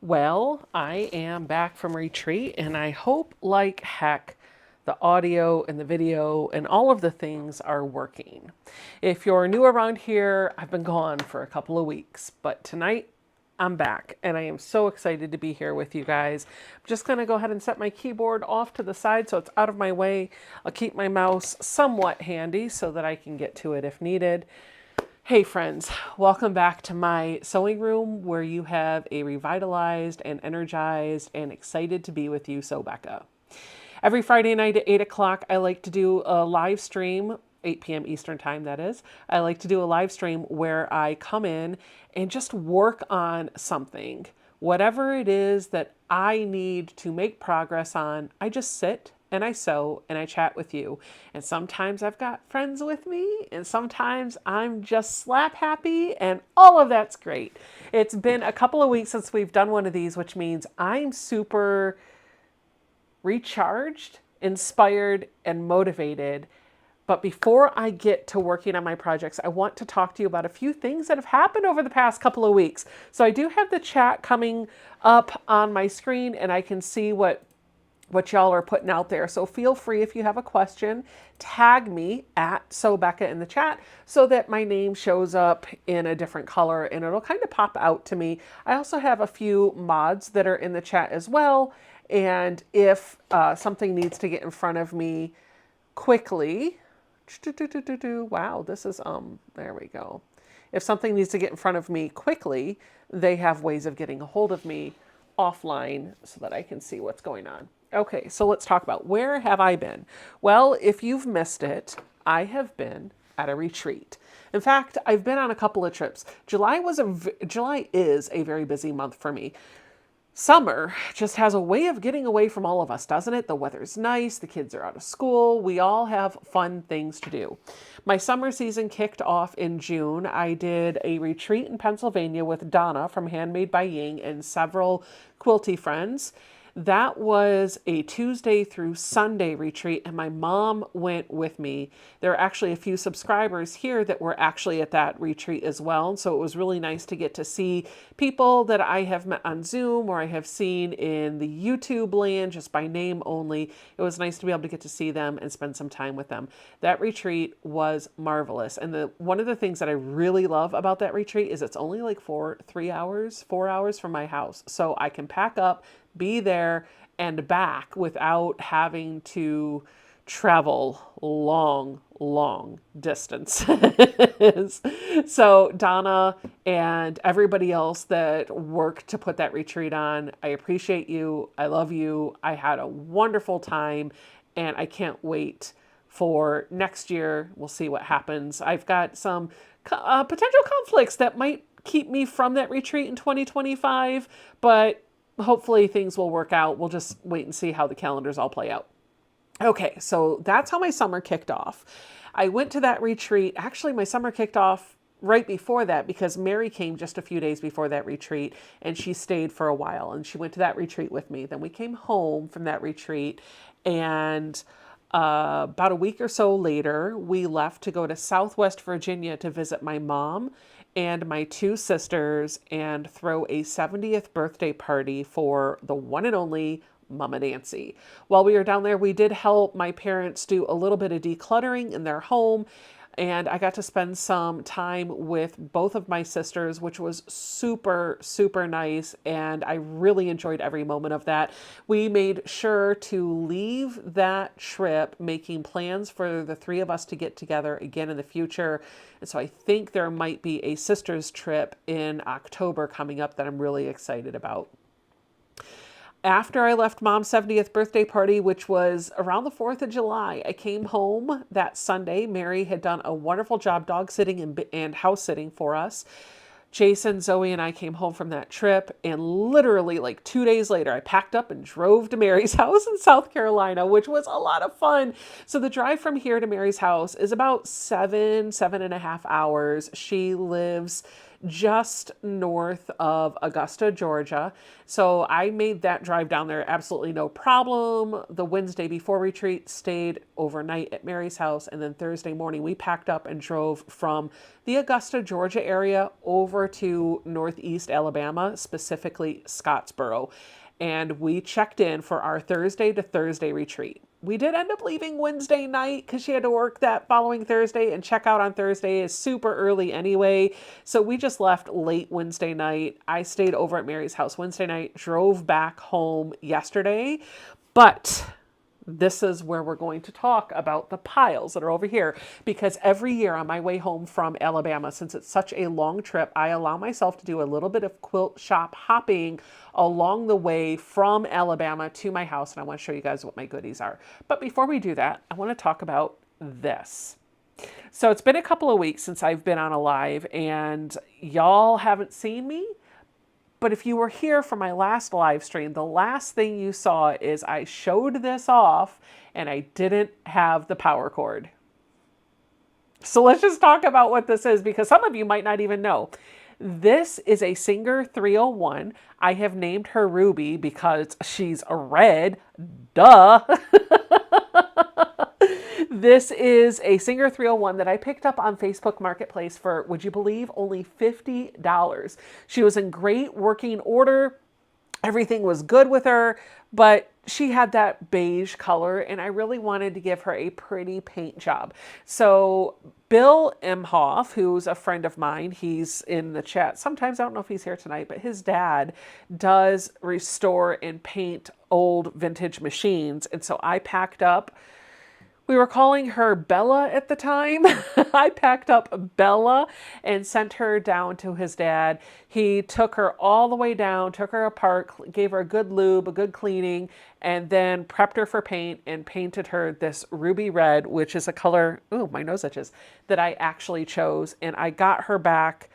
Well, I am back from retreat and I hope like heck the audio and the video and all of the things are working. If you're new around here, I've been gone for a couple of weeks, but tonight I'm back and I am so excited to be here with you guys. I'm just going to go ahead and set my keyboard off to the side so it's out of my way. I'll keep my mouse somewhat handy so that I can get to it if needed. Hey friends, welcome back to my sewing room where you have a revitalized and energized and excited to be with you Sew Becca. Every Friday night at 8 o'clock, I like to do a live stream, 8 p.m. Eastern time that is. I like to do a live stream where I come in and just work on something. Whatever it is that I need to make progress on, I just sit and I sew and I chat with you. And sometimes I've got friends with me and sometimes I'm just slap happy and all of that's great. It's been a couple of weeks since we've done one of these, which means I'm super recharged, inspired, and motivated. But before I get to working on my projects, I want to talk to you about a few things that have happened over the past couple of weeks. So I do have the chat coming up on my screen and I can see what y'all are putting out there. So feel free, if you have a question, tag me at Sew Becca in the chat so that my name shows up in a different color and it'll kind of pop out to me. I also have a few mods that are in the chat as well. And if something needs to get in front of me quickly, wow, this is, there we go. If something needs to get in front of me quickly, they have ways of getting a hold of me offline so that I can see what's going on. Okay, so let's talk about where have I been? Well, if you've missed it, I have been at a retreat. In fact, I've been on a couple of trips. July is a very busy month for me. Summer just has a way of getting away from all of us, doesn't it? The weather's nice, the kids are out of school, we all have fun things to do. My summer season kicked off in June. I did a retreat in Pennsylvania with Donna from Handmade by Ying and several quilty friends. That was a Tuesday through Sunday retreat, and my mom went with me. There are actually a few subscribers here that were actually at that retreat as well, so it was really nice to get to see people that I have met on Zoom or I have seen in the YouTube land just by name only. It was nice to be able to get to see them and spend some time with them. That retreat was marvelous, and one of the things that I really love about that retreat is it's only like 4 hours from my house, so I can pack up, be there and back without having to travel long distances. So Donna and everybody else that worked to put that retreat on, I appreciate you. I love you. I had a wonderful time and I can't wait for next year. We'll see what happens. I've got some potential conflicts that might keep me from that retreat in 2025, but hopefully things will work out. We'll just wait and see how the calendars all play out. Okay, so that's how my summer kicked off. I went to that retreat. Actually, my summer kicked off right before that because Mary came just a few days before that retreat and she stayed for a while and she went to that retreat with me. Then we came home from that retreat and about a week or so later, we left to go to Southwest Virginia to visit my mom and my 2 sisters and throw a 70th birthday party for the one and only Mama Nancy. While we were down there, we did help my parents do a little bit of decluttering in their home. And I got to spend some time with both of my sisters, which was super nice. And I really enjoyed every moment of that. We made sure to leave that trip making plans for the 3 of us to get together again in the future. And so I think there might be a sisters trip in October coming up that I'm really excited about. After I left Mom's 70th birthday party, which was around the 4th of July, I came home that Sunday. Mary had done a wonderful job dog sitting and house sitting for us. Jason, Zoe, and I came home from that trip, and literally like 2 days later, I packed up and drove to Mary's house in South Carolina, which was a lot of fun. So the drive from here to Mary's house is about 7.5 hours. She lives just north of Augusta, Georgia. So I made that drive down there absolutely no problem. The Wednesday before retreat, stayed overnight at Mary's house, and then Thursday morning we packed up and drove from the Augusta, Georgia area over to Northeast Alabama, specifically Scottsboro. And we checked in for our Thursday to Thursday retreat. We did end up leaving Wednesday night because she had to work that following Thursday, and check out on Thursday is super early anyway. So we just left late Wednesday night. I stayed over at Mary's house Wednesday night, drove back home yesterday. But this is where we're going to talk about the piles that are over here, because every year on my way home from Alabama, since it's such a long trip, I allow myself to do a little bit of quilt shop hopping along the way from Alabama to my house, and I want to show you guys what my goodies are. But before we do that, I want to talk about this. So it's been a couple of weeks since I've been on a live, and y'all haven't seen me. But if you were here for my last live stream, the last thing you saw is I showed this off and I didn't have the power cord. So let's just talk about what this is, because some of you might not even know. This is a Singer 301. I have named her Ruby because she's a red. Duh. This is a Singer 301 that I picked up on Facebook Marketplace for, would you believe, only $50. She was in great working order. Everything was good with her, but she had that beige color, and I really wanted to give her a pretty paint job. So Bill Imhoff, who's a friend of mine, he's in the chat. Sometimes, I don't know if he's here tonight, but his dad does restore and paint old vintage machines. And so I packed up, we were calling her Bella at the time. I packed up Bella and sent her down to his dad. He took her all the way down, took her apart, gave her a good lube, a good cleaning, and then prepped her for paint and painted her this ruby red, which is a color, ooh, my nose itches, that I actually chose. And I got her back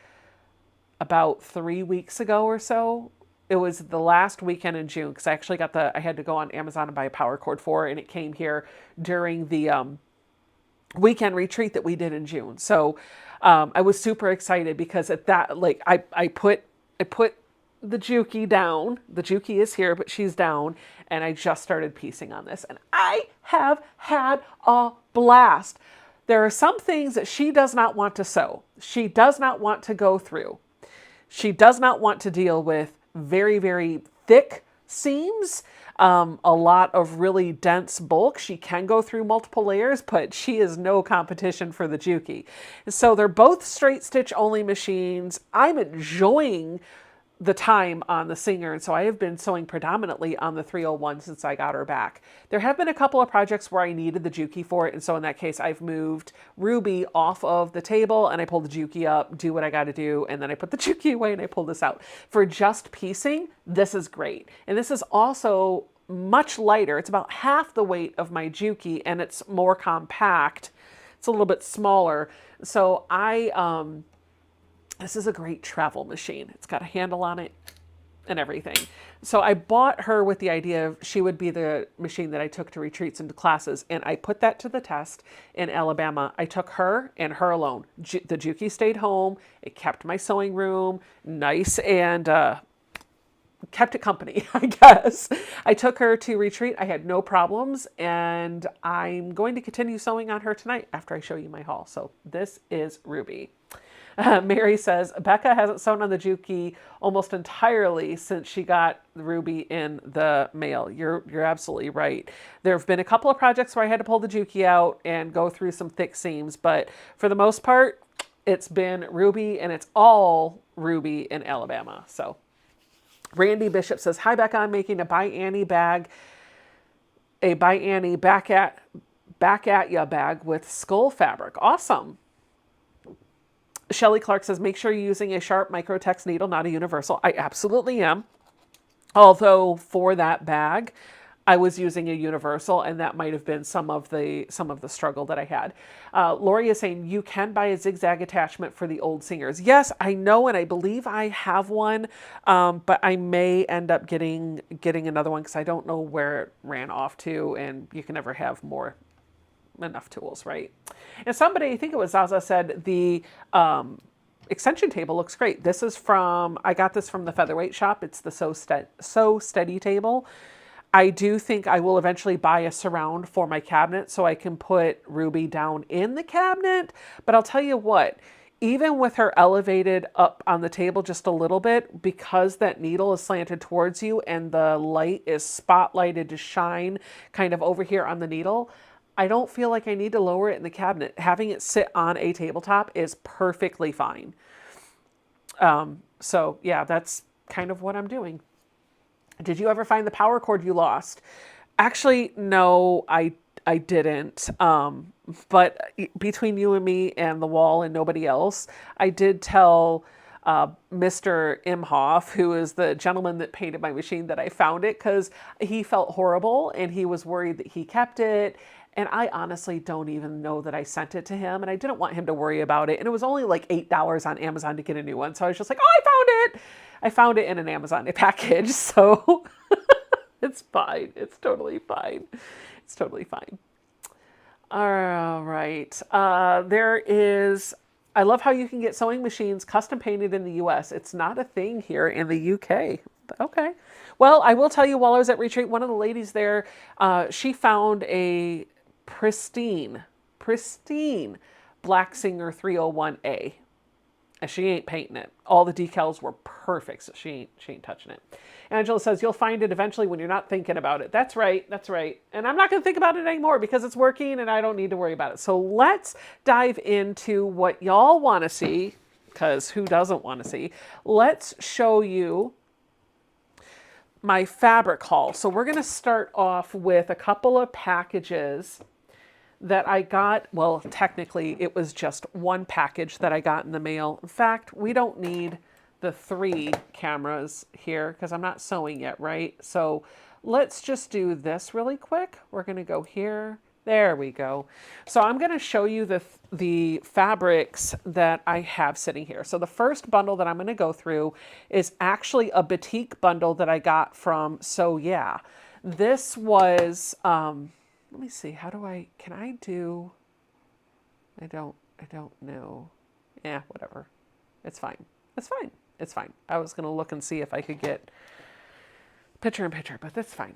about 3 weeks ago or so. It was the last weekend in June, because I actually got I had to go on Amazon and buy a power cord for it, and it came here during the weekend retreat that we did in June. So I was super excited, because at that, like, I put the Juki down. The Juki is here, but she's down, and I just started piecing on this, and I have had a blast. There are some things that she does not want to sew. She does not want to go through. She does not want to deal with very, very thick seams, a lot of really dense bulk. She can go through multiple layers, but she is no competition for the Juki. So they're both straight stitch only machines. I'm enjoying the time on the Singer, and so I have been sewing predominantly on the 301 since I got her back. There have been a couple of projects where I needed the Juki for it, and so in that case I've moved Ruby off of the table and I pulled the Juki up, do what I got to do, and then I put the Juki away and I pull this out. For just piecing, this is great. And this is also much lighter. It's about half the weight of my Juki, and it's more compact. It's a little bit smaller. So this is a great travel machine. It's got a handle on it and everything. So I bought her with the idea of she would be the machine that I took to retreats and to classes, and I put that to the test in Alabama. I took her and her alone. The Juki stayed home. It kept my sewing room nice and kept it company, I guess. I took her to retreat. I had no problems, and I'm going to continue sewing on her tonight after I show you my haul. So this is Ruby. Mary says, Becca hasn't sewn on the Juki almost entirely since she got Ruby in the mail. You're absolutely right. There have been a couple of projects where I had to pull the Juki out and go through some thick seams, but for the most part, it's been Ruby, and it's all Ruby in Alabama. So Randy Bishop says, hi Becca, I'm making a By Annie bag, a By Annie back at ya bag with skull fabric. Awesome. Shelly Clark says, make sure you're using a sharp microtex needle, not a universal. I absolutely am. Although for that bag, I was using a universal, and that might have been some of the struggle that I had. Lori is saying, you can buy a zigzag attachment for the old Singers. Yes, I know, and I believe I have one, but I may end up getting another one because I don't know where it ran off to, and you can never have enough tools, right? And somebody, I think it was Zaza, said the extension table looks great. This is I got this from the Featherweight shop. It's the So Steady table. I do think I will eventually buy a surround for my cabinet so I can put Ruby down in the cabinet. But I'll tell you what, even with her elevated up on the table just a little bit, because that needle is slanted towards you and the light is spotlighted to shine kind of over here on the needle, I don't feel like I need to lower it in the cabinet. Having it sit on a tabletop is perfectly fine. So yeah, that's kind of what I'm doing. Did you ever find the power cord you lost? Actually, no, I didn't. But between you and me and the wall and nobody else, I did tell Mr. Imhoff, who is the gentleman that painted my machine, that I found it because he felt horrible and he was worried that he kept it. And I honestly don't even know that I sent it to him, and I didn't want him to worry about it. And it was only like $8 on Amazon to get a new one. So I was just like, oh, I found it. I found it in an Amazon package. So it's fine. It's totally fine. It's totally fine. All right. I love how you can get sewing machines custom painted in the US. It's not a thing here in the UK. Okay. Well, I will tell you, while I was at retreat, one of the ladies there, she found a pristine Black Singer 301A. And she ain't painting it. All the decals were perfect, so she ain't touching it. Angela says, you'll find it eventually when you're not thinking about it. That's right, that's right. And I'm not going to think about it anymore because it's working and I don't need to worry about it. So let's dive into what y'all want to see, because who doesn't want to see? Let's show you my fabric haul. So we're going to start off with a couple of packages that I got. Well, technically it was just one package that I got in the mail. In fact, we don't need the 3 cameras here because I'm not sewing yet, right? So let's just do this really quick. We're going to go here. There we go. So I'm going to show you the fabrics that I have sitting here. So the first bundle that I'm going to go through is actually a batik bundle that I got from So Yeah. This was, let me see, how do can I do, I don't know. Yeah, whatever. It's fine. It's fine. It's fine. I was going to look and see if I could get picture in picture, but that's fine.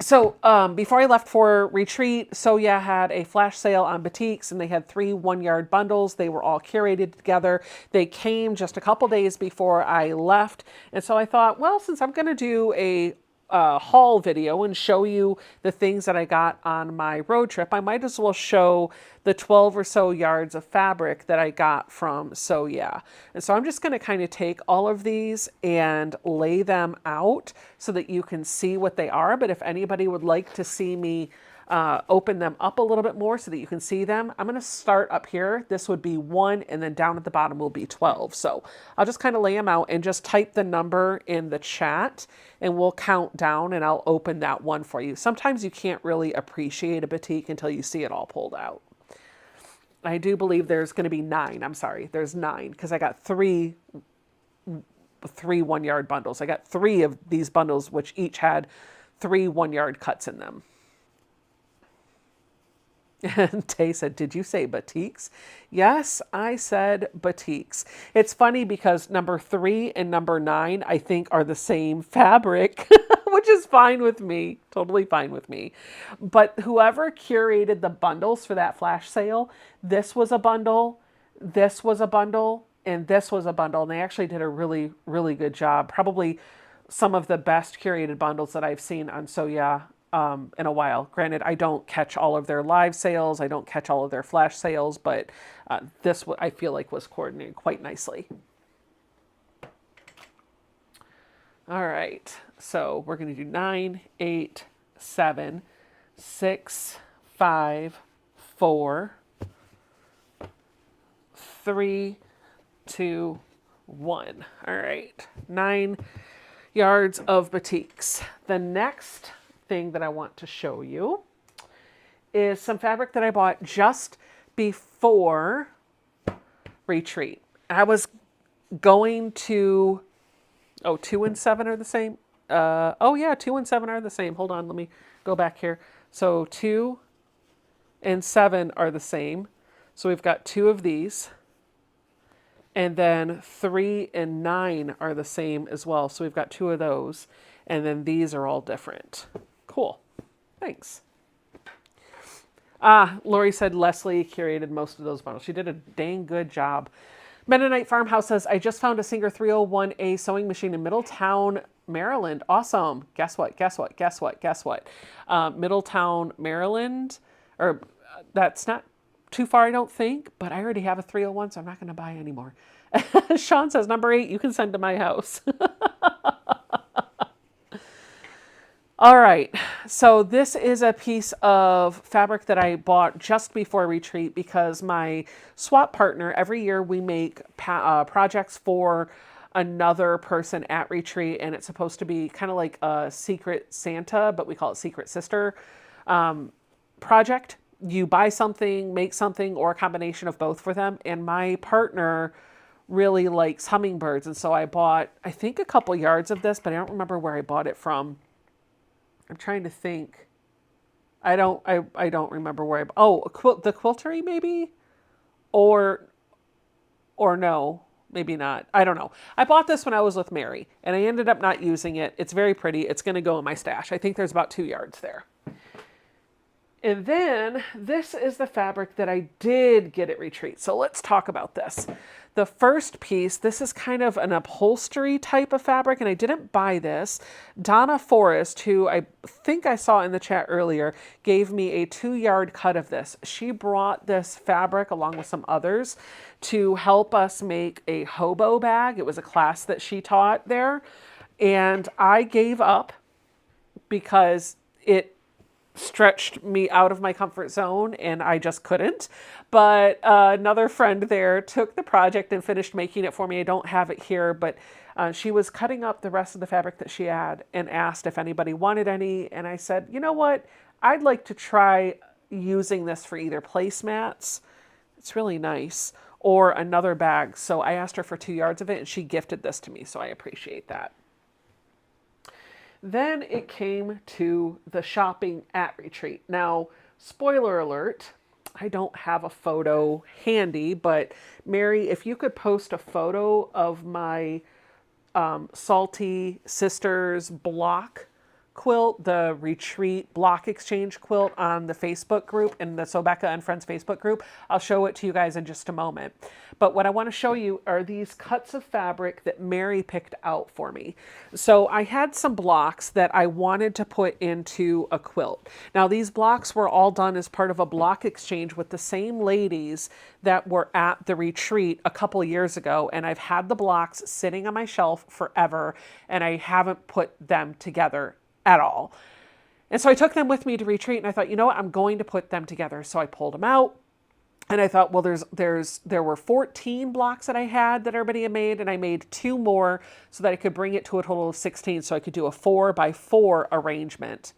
So before I left for retreat, So Yeah had a flash sale on batiks, and they had 3 1-yard bundles. They were all curated together. They came just a couple days before I left. And so I thought, well, since I'm going to do a haul video and show you the things that I got on my road trip, I might as well show the 12 or so yards of fabric that I got from So Yeah. And so I'm just going to kind of take all of these and lay them out so that you can see what they are. But if anybody would like to see me open them up a little bit more so that you can see them, I'm going to start up here. This would be 1, and then down at the bottom will be 12. So I'll just kind of lay them out and just type the number in the chat, and we'll count down, and I'll open that one for you. Sometimes you can't really appreciate a batik until you see it all pulled out. I do believe there's going to be 9. I'm sorry, there's 9 because I got 3 1-yard bundles. I got 3 of these bundles, which each had 3 1-yard cuts in them. And Tay said, did you say batiks? Yes, I said batiks. It's funny because number 3 and number 9, I think, are the same fabric, which is fine with me. Totally fine with me. But whoever curated the bundles for that flash sale, this was a bundle, this was a bundle, and this was a bundle. And they actually did a really, really good job. Probably some of the best curated bundles that I've seen on So Yeah in a while. Granted, I don't catch all of their live sales. I don't catch all of their flash sales, but this I feel like was coordinated quite nicely. All right, so we're going to do 9, 8, 7, 6, 5, 4, 3, 2, 1. All right, 9 yards of batiks. The next thing that I want to show you is some fabric that I bought just before retreat. I was going to, 2 and 7 are the same. Oh yeah, 2 and 7 are the same. Hold on, let me go back here. So 2 and 7 are the same. So we've got 2 of these, And then 3 and 9 are the same as well. So we've got 2 of those. And then these are all different. Cool. Thanks. Lori said Leslie curated most of those bundles. She did a dang good job. Mennonite Farmhouse says, I just found a Singer 301A sewing machine in Middletown, Maryland. Awesome. Guess what? Guess what? Guess what? Guess what? Middletown, Maryland. Or that's not too far, I don't think, but I already have a 301, so I'm not going to buy anymore. Sean says, number 8, you can send to my house. All right, so this is a piece of fabric that I bought just before retreat because my swap partner, every year we make projects for another person at retreat, and it's supposed to be kind of like a secret Santa, but we call it secret sister project. You buy something, make something, or a combination of both for them, and my partner really likes hummingbirds, and so I bought, I think, a couple yards of this, but I don't remember where I bought it from. I'm trying to think. I don't remember where the Quiltery maybe? Or no, maybe not. I don't know. I bought this when I was with Mary and I ended up not using it. It's very pretty. It's going to go in my stash. I think there's about 2 yards there. And then this is the fabric that I did get at retreat. So let's talk about this. The first piece, this is kind of an upholstery type of fabric, and I didn't buy this. Donna Forrest, who I think I saw in the chat earlier, gave me a 2-yard cut of this. She brought this fabric along with some others to help us make a hobo bag. It was a class that she taught there, and I gave up because it stretched me out of my comfort zone and I just couldn't. But another friend there took the project and finished making it for me. I don't have it here, but she was cutting up the rest of the fabric that she had and asked if anybody wanted any. And I said, you know what? I'd like to try using this for either placemats. It's really nice. Or another bag. So I asked her for 2 yards of it and she gifted this to me. So I appreciate that. Then it came to the shopping at retreat. Now, spoiler alert, I don't have a photo handy, but Mary, if you could post a photo of my Salty Sisters block quilt, the retreat block exchange quilt on the Facebook group, in the So Becca and Friends Facebook group. I'll show it to you guys in just a moment. But what I want to show you are these cuts of fabric that Mary picked out for me. So I had some blocks that I wanted to put into a quilt. Now these blocks were all done as part of a block exchange with the same ladies that were at the retreat a couple years ago, and I've had the blocks sitting on my shelf forever and I haven't put them together at all. And so I took them with me to retreat and I thought, you know what, I'm going to put them together. So I pulled them out and I thought, well, there were 14 blocks that I had that everybody had made, and I made 2 more so that I could bring it to a total of 16 so I could do a 4x4 arrangement.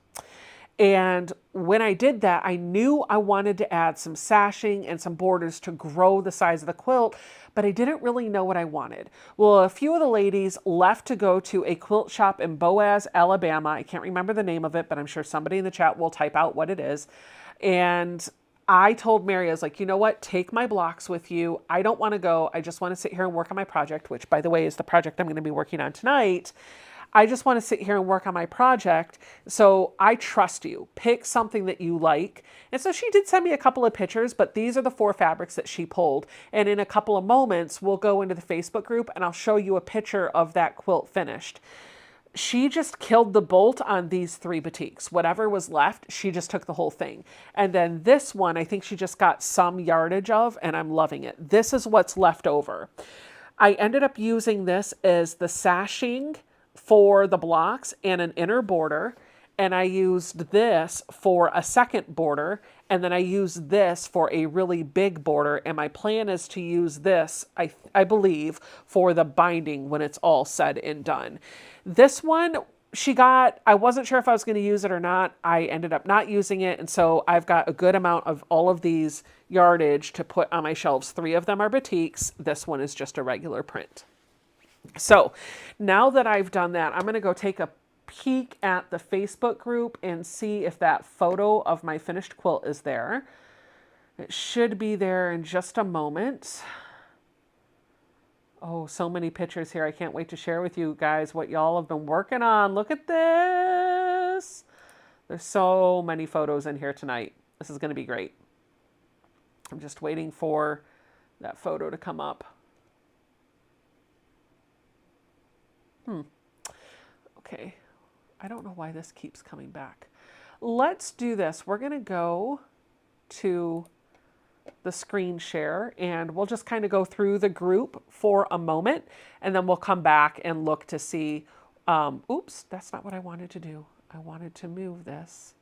And when I did that, I knew I wanted to add some sashing and some borders to grow the size of the quilt, but I didn't really know what I wanted. Well, a few of the ladies left to go to a quilt shop in Boaz, Alabama. I can't remember the name of it, but I'm sure somebody in the chat will type out what it is. And I told Mary, I was like, you know what, take my blocks with you. I don't want to go. I just want to sit here and work on my project, which, by the way, is the project I'm going to be working on tonight. I just want to sit here and work on my project. So I trust you. Pick something that you like. And so she did send me a couple of pictures, but these are the 4 fabrics that she pulled. And in a couple of moments, we'll go into the Facebook group and I'll show you a picture of that quilt finished. She just killed the bolt on these 3 batiks. Whatever was left, she just took the whole thing. And then this one, I think she just got some yardage of, and I'm loving it. This is what's left over. I ended up using this as the sashing for the blocks and an inner border, and I used this for a second border, and then I used this for a really big border, and my plan is to use this, I believe, for the binding when it's all said and done. This one, I wasn't sure if I was going to use it or not. I ended up not using it, and so I've got a good amount of all of these yardage to put on my shelves. 3 of them are batiks. This one is just a regular print. So now that I've done that, I'm going to go take a peek at the Facebook group and see if that photo of my finished quilt is there. It should be there in just a moment. Oh, so many pictures here. I can't wait to share with you guys what y'all have been working on. Look at this. There's so many photos in here tonight. This is going to be great. I'm just waiting for that photo to come up. Okay. I don't know why this keeps coming back. Let's do this. We're going to go to the screen share and we'll just kind of go through the group for a moment and then we'll come back and look to see, oops, that's not what I wanted to do. I wanted to move this.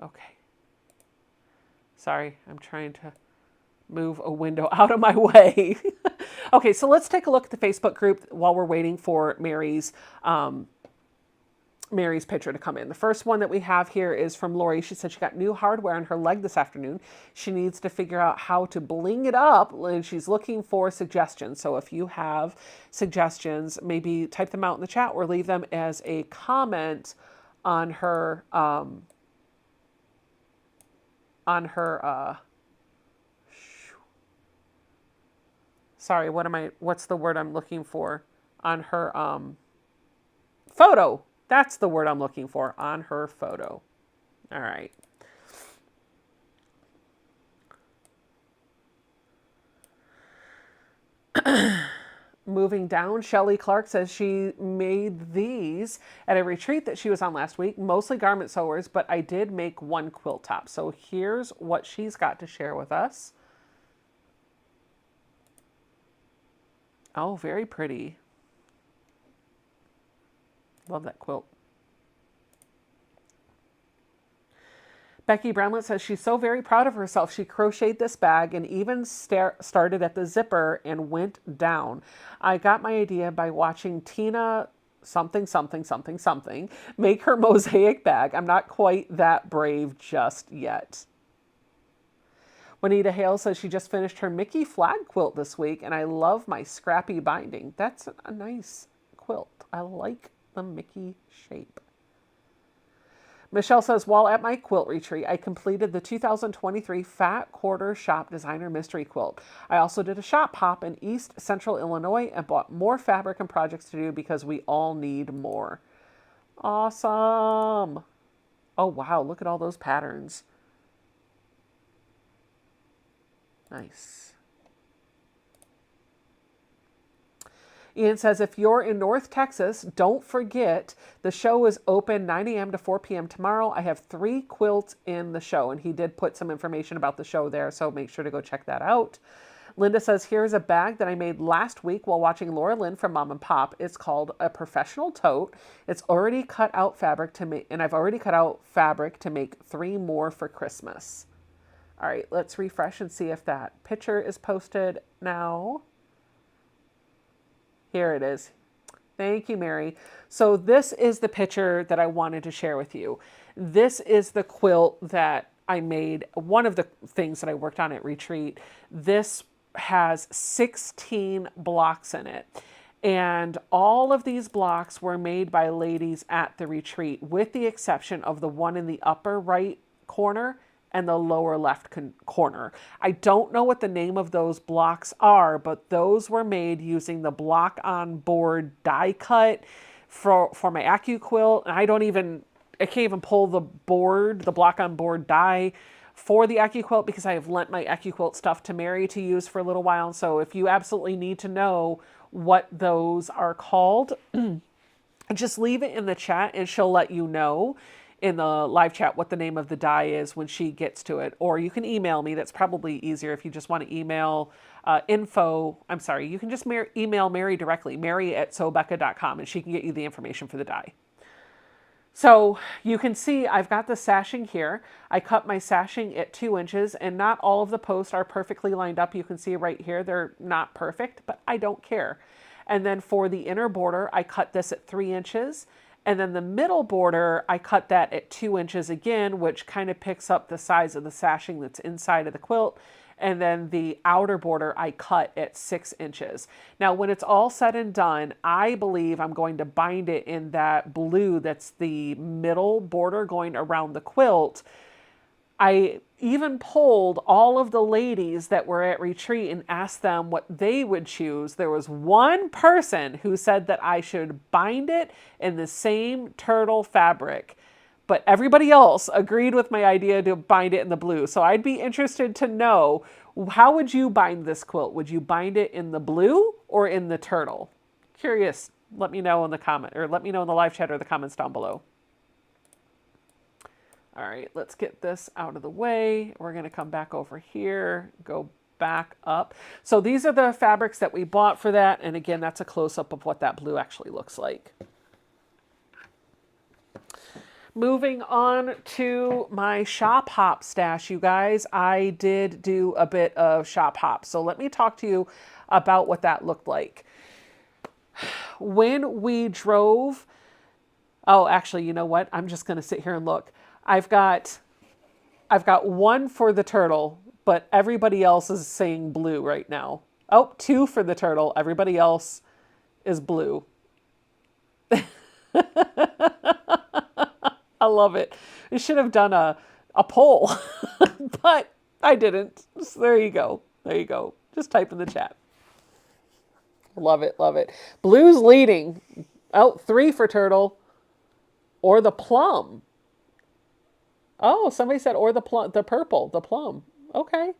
Okay. Sorry, I'm trying to move a window out of my way. Okay, so let's take a look at the Facebook group while we're waiting for Mary's picture to come in. The first one that we have here is from Lori. She said she got new hardware on her leg this afternoon. She needs to figure out how to bling it up, and she's looking for suggestions. So if you have suggestions, maybe type them out in the chat or leave them as a comment on her sorry, what's the word I'm looking for? On her photo. That's the word I'm looking for, on her photo. All right. Moving down, Shelly Clark says she made these at a retreat that she was on last week, mostly garment sewers, but I did make one quilt top. So here's what she's got to share with us. Oh, very pretty. Love that quilt. Becky Brownlet says she's so very proud of herself. She crocheted this bag and even started at the zipper and went down. I got my idea by watching Tina something make her mosaic bag. I'm not quite that brave just yet. Juanita Hale says she just finished her Mickey flag quilt this week and I love my scrappy binding. That's a nice quilt. I like the Mickey shape. Michelle says, while at my quilt retreat, I completed the 2023 Fat Quarter Shop Designer Mystery Quilt. I also did a shop hop in East Central Illinois and bought more fabric and projects to do because we all need more. Awesome. Oh, wow. Look at all those patterns. Nice. Ian says, if you're in North Texas, don't forget the show is open 9 a.m. to 4 p.m. tomorrow. I have 3 quilts in the show, and he did put some information about the show there, so make sure to go check that out. Linda says, here's a bag that I made last week while watching Laura Lynn from Mom and Pop. It's called a professional tote. It's already cut out fabric to make, and I've already cut out fabric to make 3 more for Christmas. All right, let's refresh and see if that picture is posted now. Here it is. Thank you, Mary. So this is the picture that I wanted to share with you. This is the quilt that I made, one of the things that I worked on at retreat. This has 16 blocks in it. And all of these blocks were made by ladies at the retreat, with the exception of the one in the upper right corner and the lower left corner. I don't know what the name of those blocks are, but those were made using the block on board die cut for my AccuQuilt. And I can't even pull the block on board die for the AccuQuilt because I have lent my AccuQuilt stuff to Mary to use for a little while. So if you absolutely need to know what those are called, just leave it in the chat and she'll let you know in the live chat what the name of the die is when she gets to it. Or you can email me. That's probably easier if you just want to email you can just email Mary directly, mary@sewbecca.com, and she can get you the information for the die. So you can see I've got the sashing here. I cut my sashing at 2 inches, and not all of the posts are perfectly lined up. You can see right here, they're not perfect, but I don't care. And then for the inner border, I cut this at 3 inches. And then the middle border, I cut that at 2 inches again, which kind of picks up the size of the sashing that's inside of the quilt. And then the outer border I cut at 6 inches. Now, when it's all said and done, I believe I'm going to bind it in that blue that's the middle border going around the quilt. I even polled all of the ladies that were at retreat and asked them what they would choose. There was one person who said that I should bind it in the same turtle fabric, but everybody else agreed with my idea to bind it in the blue. So I'd be interested to know, how would you bind this quilt? Would you bind it in the blue or in the turtle? Curious. Let me know in the comment, or let me know in the live chat or the comments down below. All right, let's get this out of the way. We're going to come back over here, go back up. So these are the fabrics that we bought for that. And again, that's a close-up of what that blue actually looks like. Moving on to my shop hop stash, you guys. I did do a bit of shop hop. So let me talk to you about what that looked like. When we drove, oh, actually, you know what? I'm just going to sit here and look. I've got one for the turtle, but everybody else is saying blue right now. Oh, 2 for the turtle. Everybody else is blue. I love it. I should have done a poll, but I didn't. So there you go. There you go. Just type in the chat. Love it. Love it. Blue's leading. Oh, 3 for turtle or the plum. Oh, somebody said, or the purple, the plum. Okay.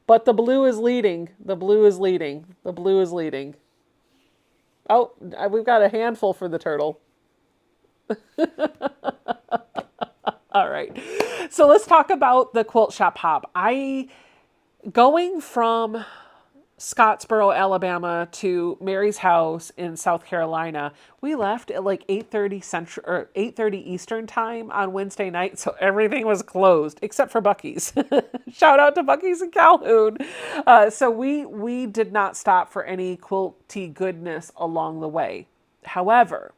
But the blue is leading. The blue is leading. The blue is leading. Oh, we've got a handful for the turtle. All right. So let's talk about the quilt shop hop. Going from Scottsboro, Alabama to Mary's house in South Carolina, we left at like 8:30 Central or 8:30 Eastern time on Wednesday night, so everything was closed except for Buc-ee's. Shout out to Buc-ee's in Calhoun. So we did not stop for any quilty goodness along the way. However,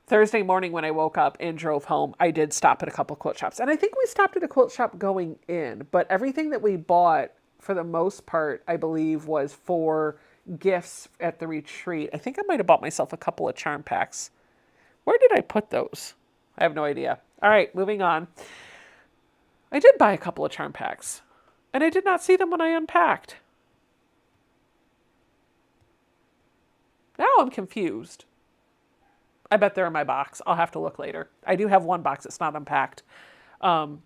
Thursday morning when I woke up and drove home, I did stop at a couple quilt shops. And I think we stopped at a quilt shop going in, but everything that we bought, for the most part, I believe, was for gifts at the retreat. I think I might have bought myself a couple of charm packs. Where did I put those? I have no idea. All right, moving on. I did buy a couple of charm packs, and I did not see them when I unpacked. Now I'm confused. I bet they're in my box. I'll have to look later. I do have one box that's not unpacked. But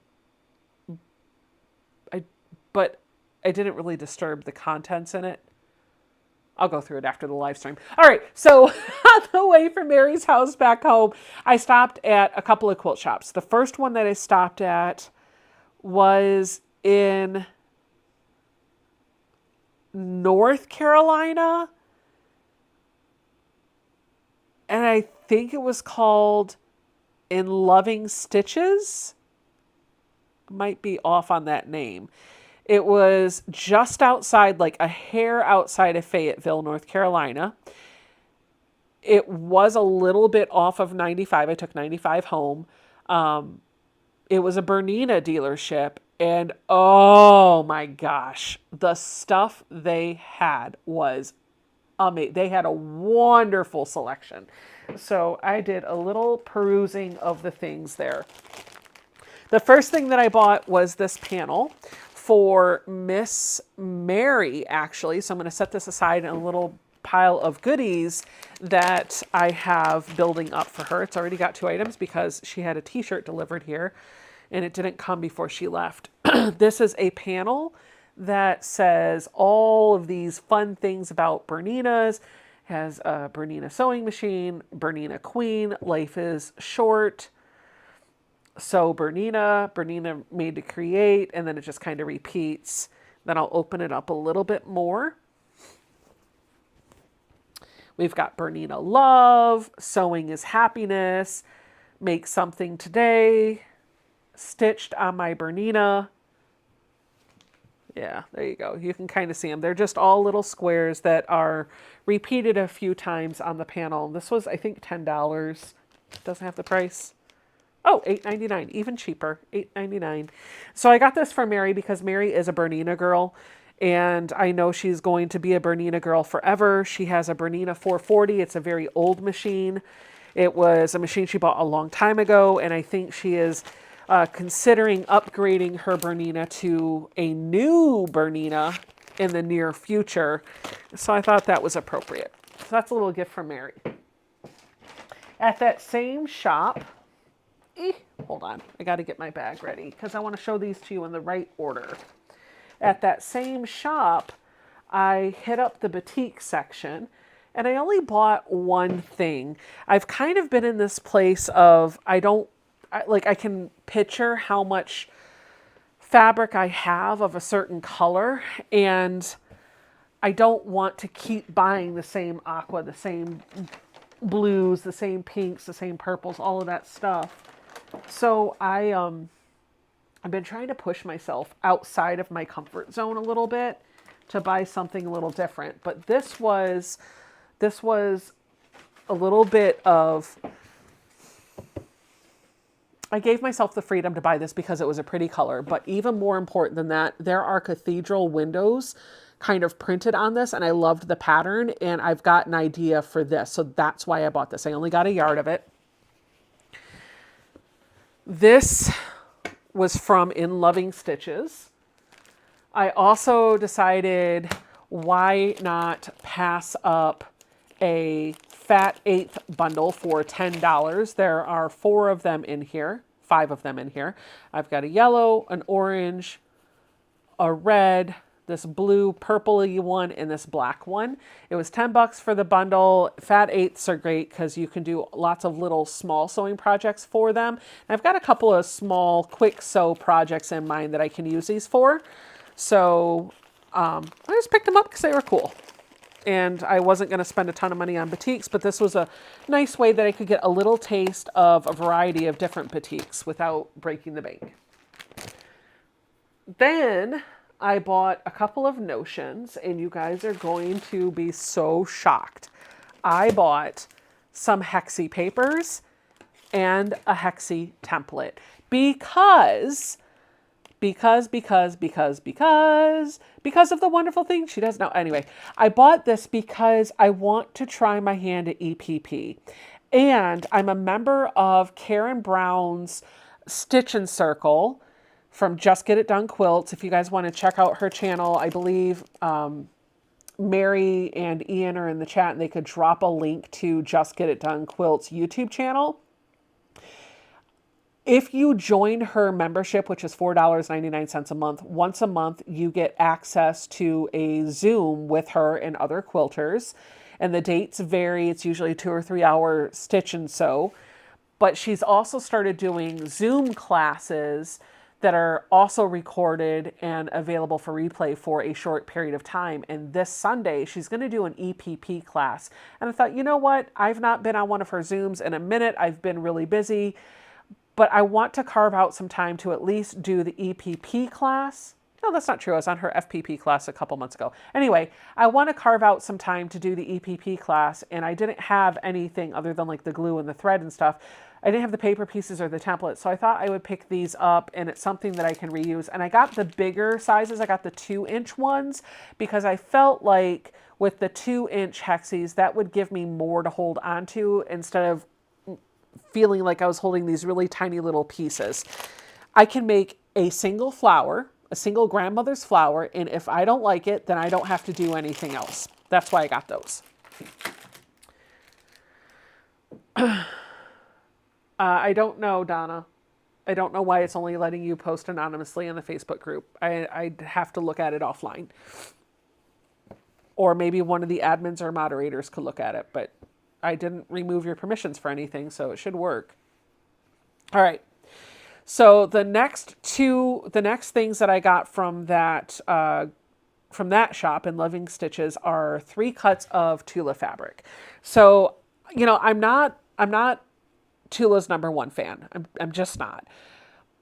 I didn't really disturb the contents in it. I'll go through it after the live stream. All right, so on the way from Mary's house back home, I stopped at a couple of quilt shops. The first one that I stopped at was in North Carolina. And I think it was called In Loving Stitches. Might be off on that name. It was just outside, like a hair outside of Fayetteville, North Carolina. It was a little bit off of 95. I took 95 home. It was a Bernina dealership. And oh my gosh, the stuff they had was amazing. They had a wonderful selection. So I did a little perusing of the things there. The first thing that I bought was this panel for Miss Mary, actually. So I'm going to set this aside in a little pile of goodies that I have building up for her. It's already got 2 items because she had a t-shirt delivered here and it didn't come before she left. This is a panel that says all of these fun things about Berninas. Has a Bernina sewing machine, Bernina Queen, life is short. So Bernina made to create, and then it just kind of repeats. Then I'll open it up a little bit more. We've got Bernina Love, Sewing is Happiness, Make Something Today, Stitched on My Bernina. Yeah, there you go. You can kind of see them. They're just all little squares that are repeated a few times on the panel. This was, I think, $10. Doesn't have the price. Oh, $8.99, even cheaper, $8.99. So I got this for Mary because Mary is a Bernina girl, and I know she's going to be a Bernina girl forever. She has a Bernina 440. It's a very old machine. It was a machine she bought a long time ago, and I think she is considering upgrading her Bernina to a new Bernina in the near future. So I thought that was appropriate. So that's a little gift from Mary. At that same shop, hold on, I got to get my bag ready because I want to show these to you in the right order. At that same shop, I hit up the batik section and I only bought one thing. I've kind of been in this place of I can picture how much fabric I have of a certain color, and I don't want to keep buying the same aqua, the same blues, the same pinks, the same purples, all of that stuff. So I've been trying to push myself outside of my comfort zone a little bit to buy something a little different. But this was a little bit of, I gave myself the freedom to buy this because it was a pretty color, but even more important than that, there are cathedral windows kind of printed on this, and I loved the pattern, and I've got an idea for this. So that's why I bought this. I only got a yard of it. This was from In Loving Stitches. I also decided why not pass up a Fat Eighth bundle for $10. There are 4 of them in here, 5 of them in here. I've got a yellow, an orange, a red, this blue purpley one, and this black one. It was $10 for the bundle. Fat eighths are great because you can do lots of little small sewing projects for them. And I've got a couple of small quick sew projects in mind that I can use these for. So I just picked them up because they were cool. And I wasn't going to spend a ton of money on batiks, but this was a nice way that I could get a little taste of a variety of different batiks without breaking the bank. Then I bought a couple of notions, and you guys are going to be so shocked. I bought some hexie papers and a hexie template because of the wonderful thing she does. No, anyway, I bought this because I want to try my hand at EPP. And I'm a member of Karen Brown's Stitch and Circle from Just Get It Done Quilts. If you guys want to check out her channel, I believe Mary and Ian are in the chat, and they could drop a link to Just Get It Done Quilts YouTube channel. If you join her membership, which is $4.99 a month, once a month you get access to a Zoom with her and other quilters. And the dates vary. It's usually a 2 or 3 hour stitch and sew. But she's also started doing Zoom classes that are also recorded and available for replay for a short period of time. And this Sunday, she's going to do an EPP class. And I thought, you know what? I've not been on one of her Zooms in a minute. I've been really busy. But I want to carve out some time to at least do the EPP class. No, that's not true. I was on her FPP class a couple months ago. Anyway, I want to carve out some time to do the EPP class, and I didn't have anything other than like the glue and the thread and stuff. I didn't have the paper pieces or the template, so I thought I would pick these up, and it's something that I can reuse. And I got the bigger sizes. I got the 2-inch ones because I felt like with the 2-inch hexies, that would give me more to hold onto instead of feeling like I was holding these really tiny little pieces. I can make a single flower, a single grandmother's flower, and if I don't like it, then I don't have to do anything else. That's why I got those. I don't know, Donna. I don't know why it's only letting you post anonymously in the Facebook group. I'd have to look at it offline. Or maybe one of the admins or moderators could look at it, but I didn't remove your permissions for anything, so it should work. All right. So the next things that I got from that shop in Loving Stitches are 3 cuts of Tula fabric. So, you know, I'm not Tula's #1 fan. I'm just not.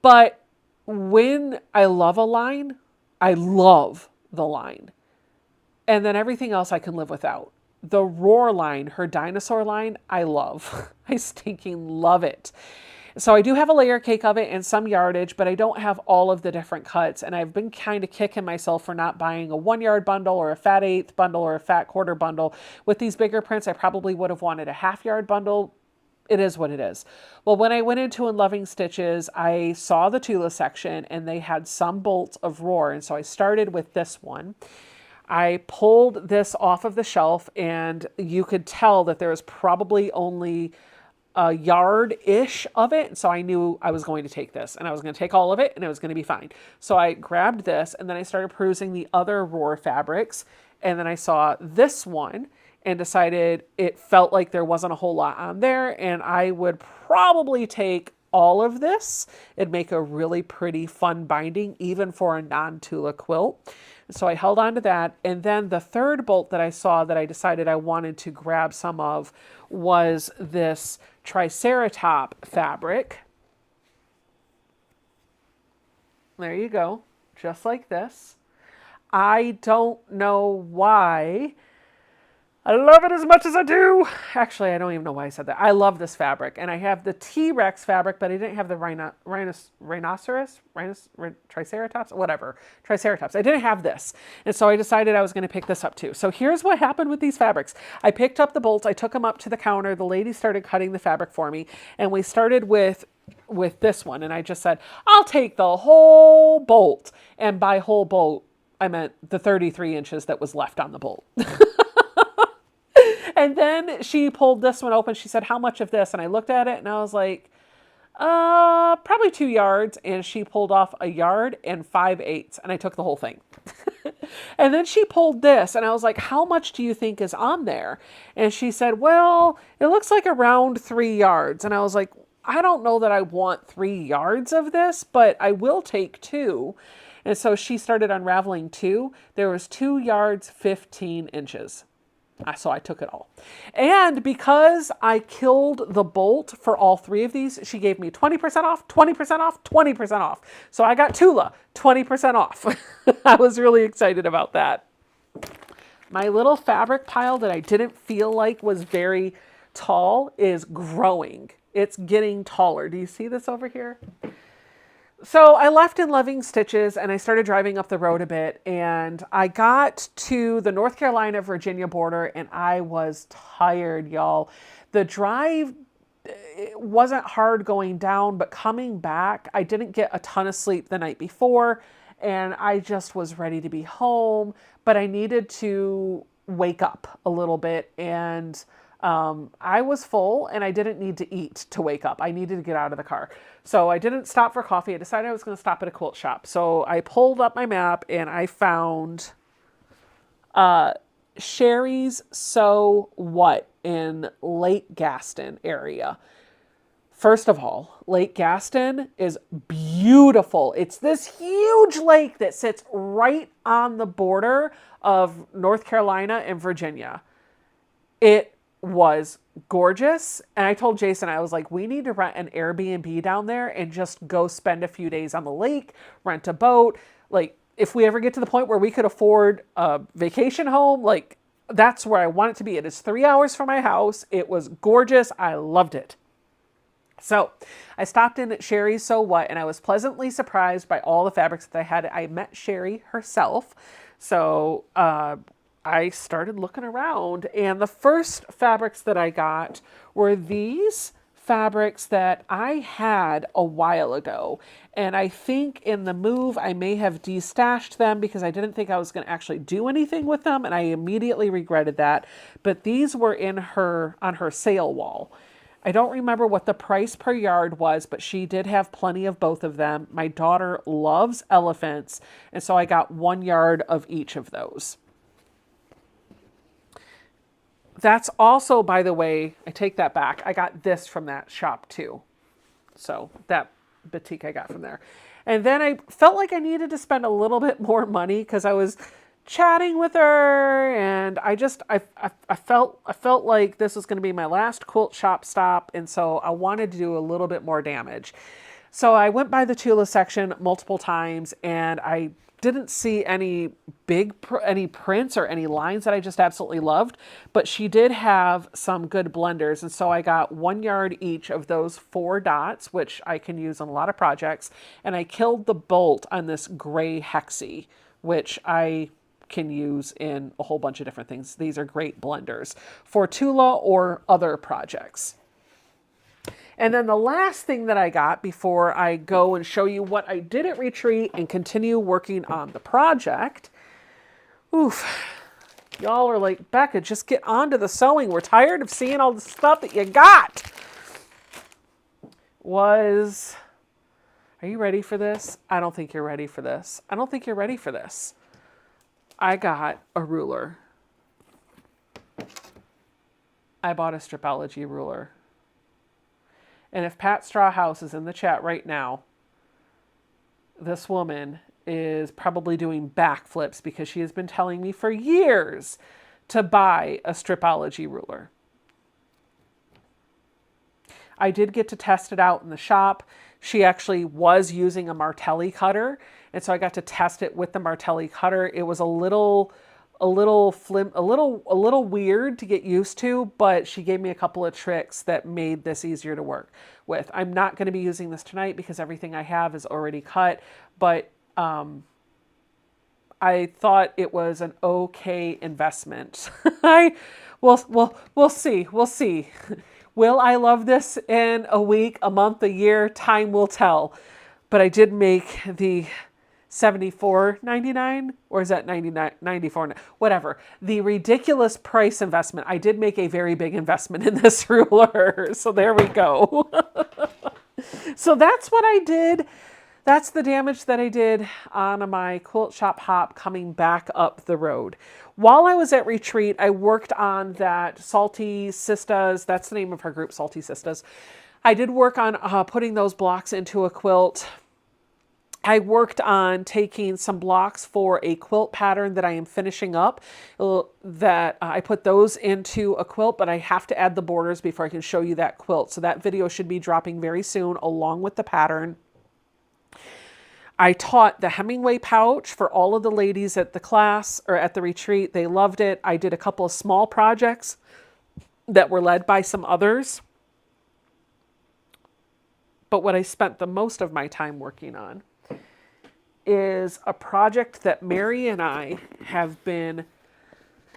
But when I love a line, I love the line. And then everything else I can live without. The Roar line, her dinosaur line, I love. I stinking love it. So I do have a layer cake of it and some yardage, but I don't have all of the different cuts. And I've been kind of kicking myself for not buying a 1 yard bundle or a fat eighth bundle or a fat quarter bundle. With these bigger prints, I probably would have wanted a half yard bundle. It is what it is. Well, when I went into In Loving Stitches, I saw the Tula section and they had some bolts of Roar. And so I started with this one. I pulled this off of the shelf and you could tell that there was probably only a yard-ish of it. So I knew I was going to take this and I was going to take all of it and it was going to be fine. So I grabbed this and then I started perusing the other Roar fabrics. And then I saw this one and decided it felt like there wasn't a whole lot on there. And I would probably take all of this. It'd make a really pretty fun binding, even for a non-Tula quilt. So I held on to that. And then the third bolt that I saw that I decided I wanted to grab some of was this Triceratop fabric. There you go. Just like this. I don't know why I love it as much as I do. Actually, I don't even know why I said that. I love this fabric. And I have the T-Rex fabric, but I didn't have the Triceratops, whatever. Triceratops. I didn't have this. And so I decided I was going to pick this up too. So here's what happened with these fabrics. I picked up the bolts. I took them up to the counter. The lady started cutting the fabric for me. And we started with this one. And I just said, I'll take the whole bolt. And by whole bolt, I meant the 33 inches that was left on the bolt. And then she pulled this one open. She said, how much of this? And I looked at it and I was like, probably 2 yards. And she pulled off 1 yard and 5/8. And I took the whole thing. And then she pulled this and I was like, how much do you think is on there? And she said, well, it looks like around 3 yards. And I was like, I don't know that I want 3 yards of this, but I will take 2. And so she started unraveling 2. There was 2 yards, 15 inches. So I took it all. And because I killed the bolt for all 3 of these, she gave me 20% off, 20% off, 20% off. So I got Tula 20% off. I was really excited about that. My little fabric pile that I didn't feel like was very tall is growing. It's getting taller. Do you see this over here? So I left In Loving Stitches and I started driving up the road a bit and I got to the North Carolina, Virginia border and I was tired, y'all. The drive, it wasn't hard going down, but coming back, I didn't get a ton of sleep the night before and I just was ready to be home, but I needed to wake up a little bit and I was full and I didn't need to eat to wake up. I needed to get out of the car. So I didn't stop for coffee. I decided I was going to stop at a quilt shop. So I pulled up my map and I found Sherry's So What in Lake Gaston area. First of all, Lake Gaston is beautiful. It's this huge lake that sits right on the border of North Carolina and Virginia. It was gorgeous. And I told Jason, I was like, we need to rent an Airbnb down there and just go spend a few days on the lake, rent a boat. Like, if we ever get to the point where we could afford a vacation home, like, that's where I want it to be. It is 3 hours from my house. It was gorgeous. I loved it. So I stopped in at Sherry's So What, and I was pleasantly surprised by all the fabrics that they had. I met Sherry herself. So, I started looking around and the first fabrics that I got were these fabrics that I had a while ago. And I think in the move, I may have destashed them because I didn't think I was going to actually do anything with them. And I immediately regretted that. But these were on her sale wall. I don't remember what the price per yard was, but she did have plenty of both of them. My daughter loves elephants. And so I got 1 yard of each of those. That's also, by the way, I take that back. I got this from that shop too. So that boutique I got from there. And then I felt like I needed to spend a little bit more money because I was chatting with her and I felt like this was going to be my last quilt shop stop. And so I wanted to do a little bit more damage. So I went by the Tula section multiple times and I didn't see any any prints or any lines that I just absolutely loved, but she did have some good blenders. And so I got 1 yard each of those 4 dots, which I can use on a lot of projects. And I killed the bolt on this gray hexie, which I can use in a whole bunch of different things. These are great blenders for Tula or other projects. And then the last thing that I got before I go and show you what I did at retreat and continue working on the project. Oof. Y'all are like, Becca, just get on to the sewing. We're tired of seeing all the stuff that you got. Are you ready for this? I don't think you're ready for this. I don't think you're ready for this. I got a ruler. I bought a Stripology ruler. And if Pat Strawhouse is in the chat right now, this woman is probably doing backflips because she has been telling me for years to buy a Stripology ruler. I did get to test it out in the shop. She actually was using a Martelli cutter, and so I got to test it with the Martelli cutter. It was a little weird to get used to, but she gave me a couple of tricks that made this easier to work with. I'm not going to be using this tonight because everything I have is already cut, but I thought it was an okay investment. We'll see. We'll see. Will I love this in a week, a month, a year? Time will tell. But I did make the $74.99, or is that $94? Whatever. The ridiculous price investment. I did make a very big investment in this ruler. So there we go. So that's what I did. That's the damage that I did on my quilt shop hop coming back up the road. While I was at retreat, I worked on that Salty Sistas. That's the name of her group, Salty Sistas. I did work on putting those blocks into a quilt. I worked on taking some blocks for a quilt pattern that I am finishing up, that I put those into a quilt, but I have to add the borders before I can show you that quilt. So that video should be dropping very soon along with the pattern. I taught the Hemingway pouch for all of the ladies at the class or at the retreat. They loved it. I did a couple of small projects that were led by some others. But what I spent the most of my time working on is a project that Mary and I have been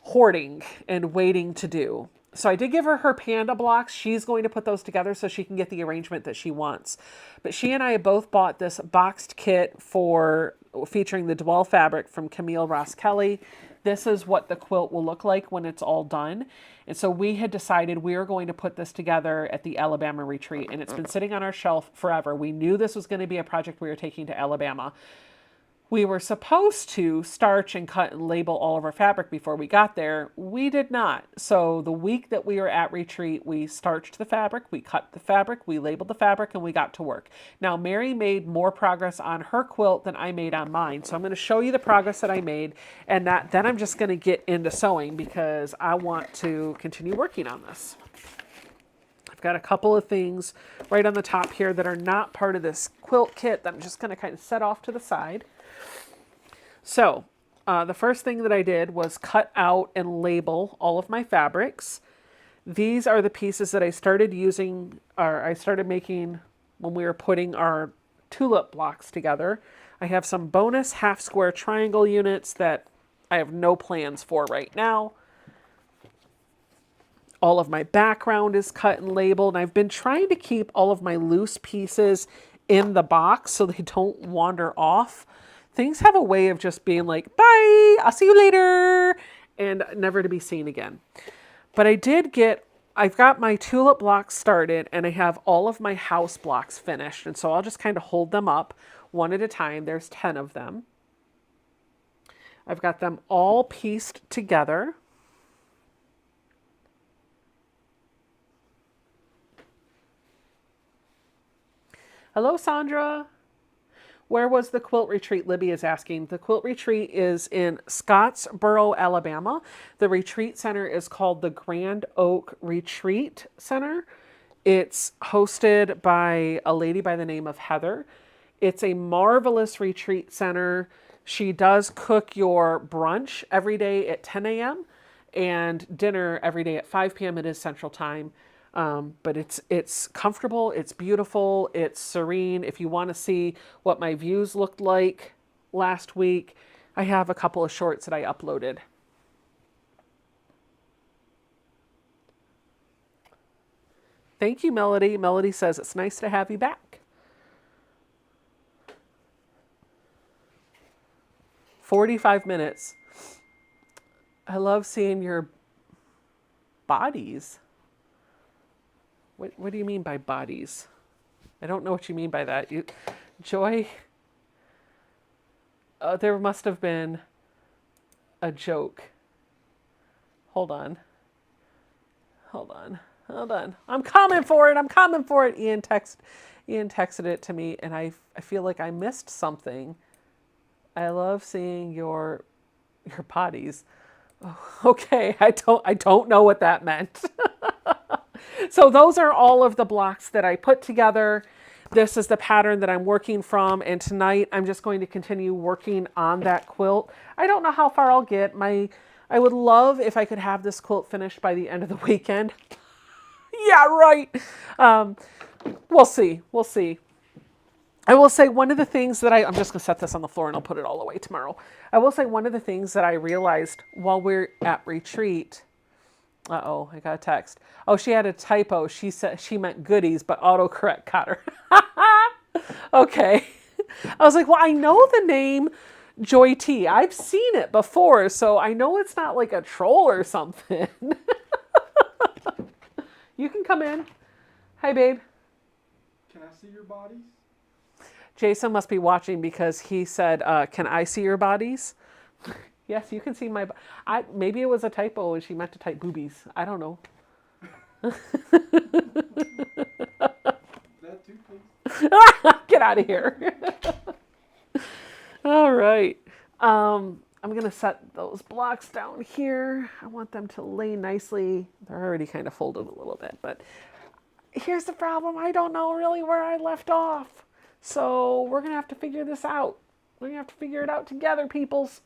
hoarding and waiting to do. So I did give her panda blocks. She's going to put those together so she can get the arrangement that she wants. But she and I both bought this boxed kit featuring the Dwell fabric from Camille Ross Kelly. This is what the quilt will look like when it's all done. And so we had decided we are going to put this together at the Alabama retreat. And it's been sitting on our shelf forever. We knew this was going to be a project we were taking to Alabama. We were supposed to starch and cut and label all of our fabric before we got there. We did not. So the week that we were at retreat, we starched the fabric, we cut the fabric, we labeled the fabric, and we got to work. Now, Mary made more progress on her quilt than I made on mine. So I'm going to show you the progress that I made, and then I'm just going to get into sewing because I want to continue working on this. I've got a couple of things right on the top here that are not part of this quilt kit that I'm just going to kind of set off to the side. So the first thing that I did was cut out and label all of my fabrics. These are the pieces that I started using, or I started making when we were putting our tulip blocks together. I have some bonus half square triangle units that I have no plans for right now. All of my background is cut and labeled, and I've been trying to keep all of my loose pieces in the box so they don't wander off. Things have a way of just being like, bye, I'll see you later, and never to be seen again. But I've got my tulip blocks started, and I have all of my house blocks finished. And so I'll just kind of hold them up one at a time. There's 10 of them. I've got them all pieced together. Hello, Sandra. Where was the quilt retreat? Libby is asking. The quilt retreat is in Scottsboro, Alabama. The retreat center is called the Grand Oak Retreat Center. It's hosted by a lady by the name of Heather. It's a marvelous retreat center. She does cook your brunch every day at 10 a.m. and dinner every day at 5 p.m. It is Central Time. But it's comfortable, it's beautiful, it's serene. If you want to see what my views looked like last week, I have a couple of shorts that I uploaded. Thank you, Melody. Melody says it's nice to have you back. 45 minutes. I love seeing your bodies. What do you mean by bodies? I don't know what you mean by that. Joy, there must have been a joke. Hold on. Hold on. Hold on. I'm coming for it. I'm coming for it. Ian texted it to me, and I feel like I missed something. I love seeing your bodies. Oh, okay, I don't know what that meant. So those are all of the blocks that I put together. This is the pattern that I'm working from, and tonight I'm just going to continue working on that quilt. I don't know how far I'll get. I would love if I could have this quilt finished by the end of the weekend. Yeah, right. We'll see. We'll see. I will say one of the things that I'm just going to set this on the floor and I'll put it all away tomorrow. I will say one of the things that I realized while we're at retreat. Uh-oh, I got a text. Oh, she had a typo. She said she meant goodies, but autocorrect caught her. Okay. I was like, well, I know the name Joy T. I've seen it before, so I know it's not like a troll or something. You can come in. Hi, babe. Can I see your bodies? Jason must be watching because he said, can I see your bodies? Yes, you can see my... maybe it was a typo and she meant to type boobies. I don't know. That too, please. Get out of here. All right. I'm going to set those blocks down here. I want them to lay nicely. They're already kind of folded a little bit, but here's the problem. I don't know really where I left off. So we're going to have to figure this out. We're going to have to figure it out together, peoples.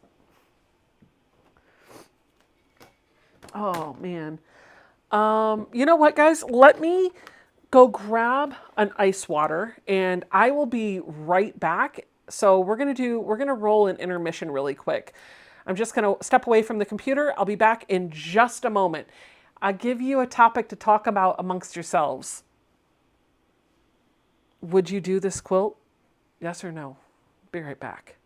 Oh, man. You know what, guys? Let me go grab an ice water and I will be right back. So we're going to roll an intermission really quick. I'm just going to step away from the computer. I'll be back in just a moment. I'll give you a topic to talk about amongst yourselves. Would you do this quilt? Yes or no? Be right back.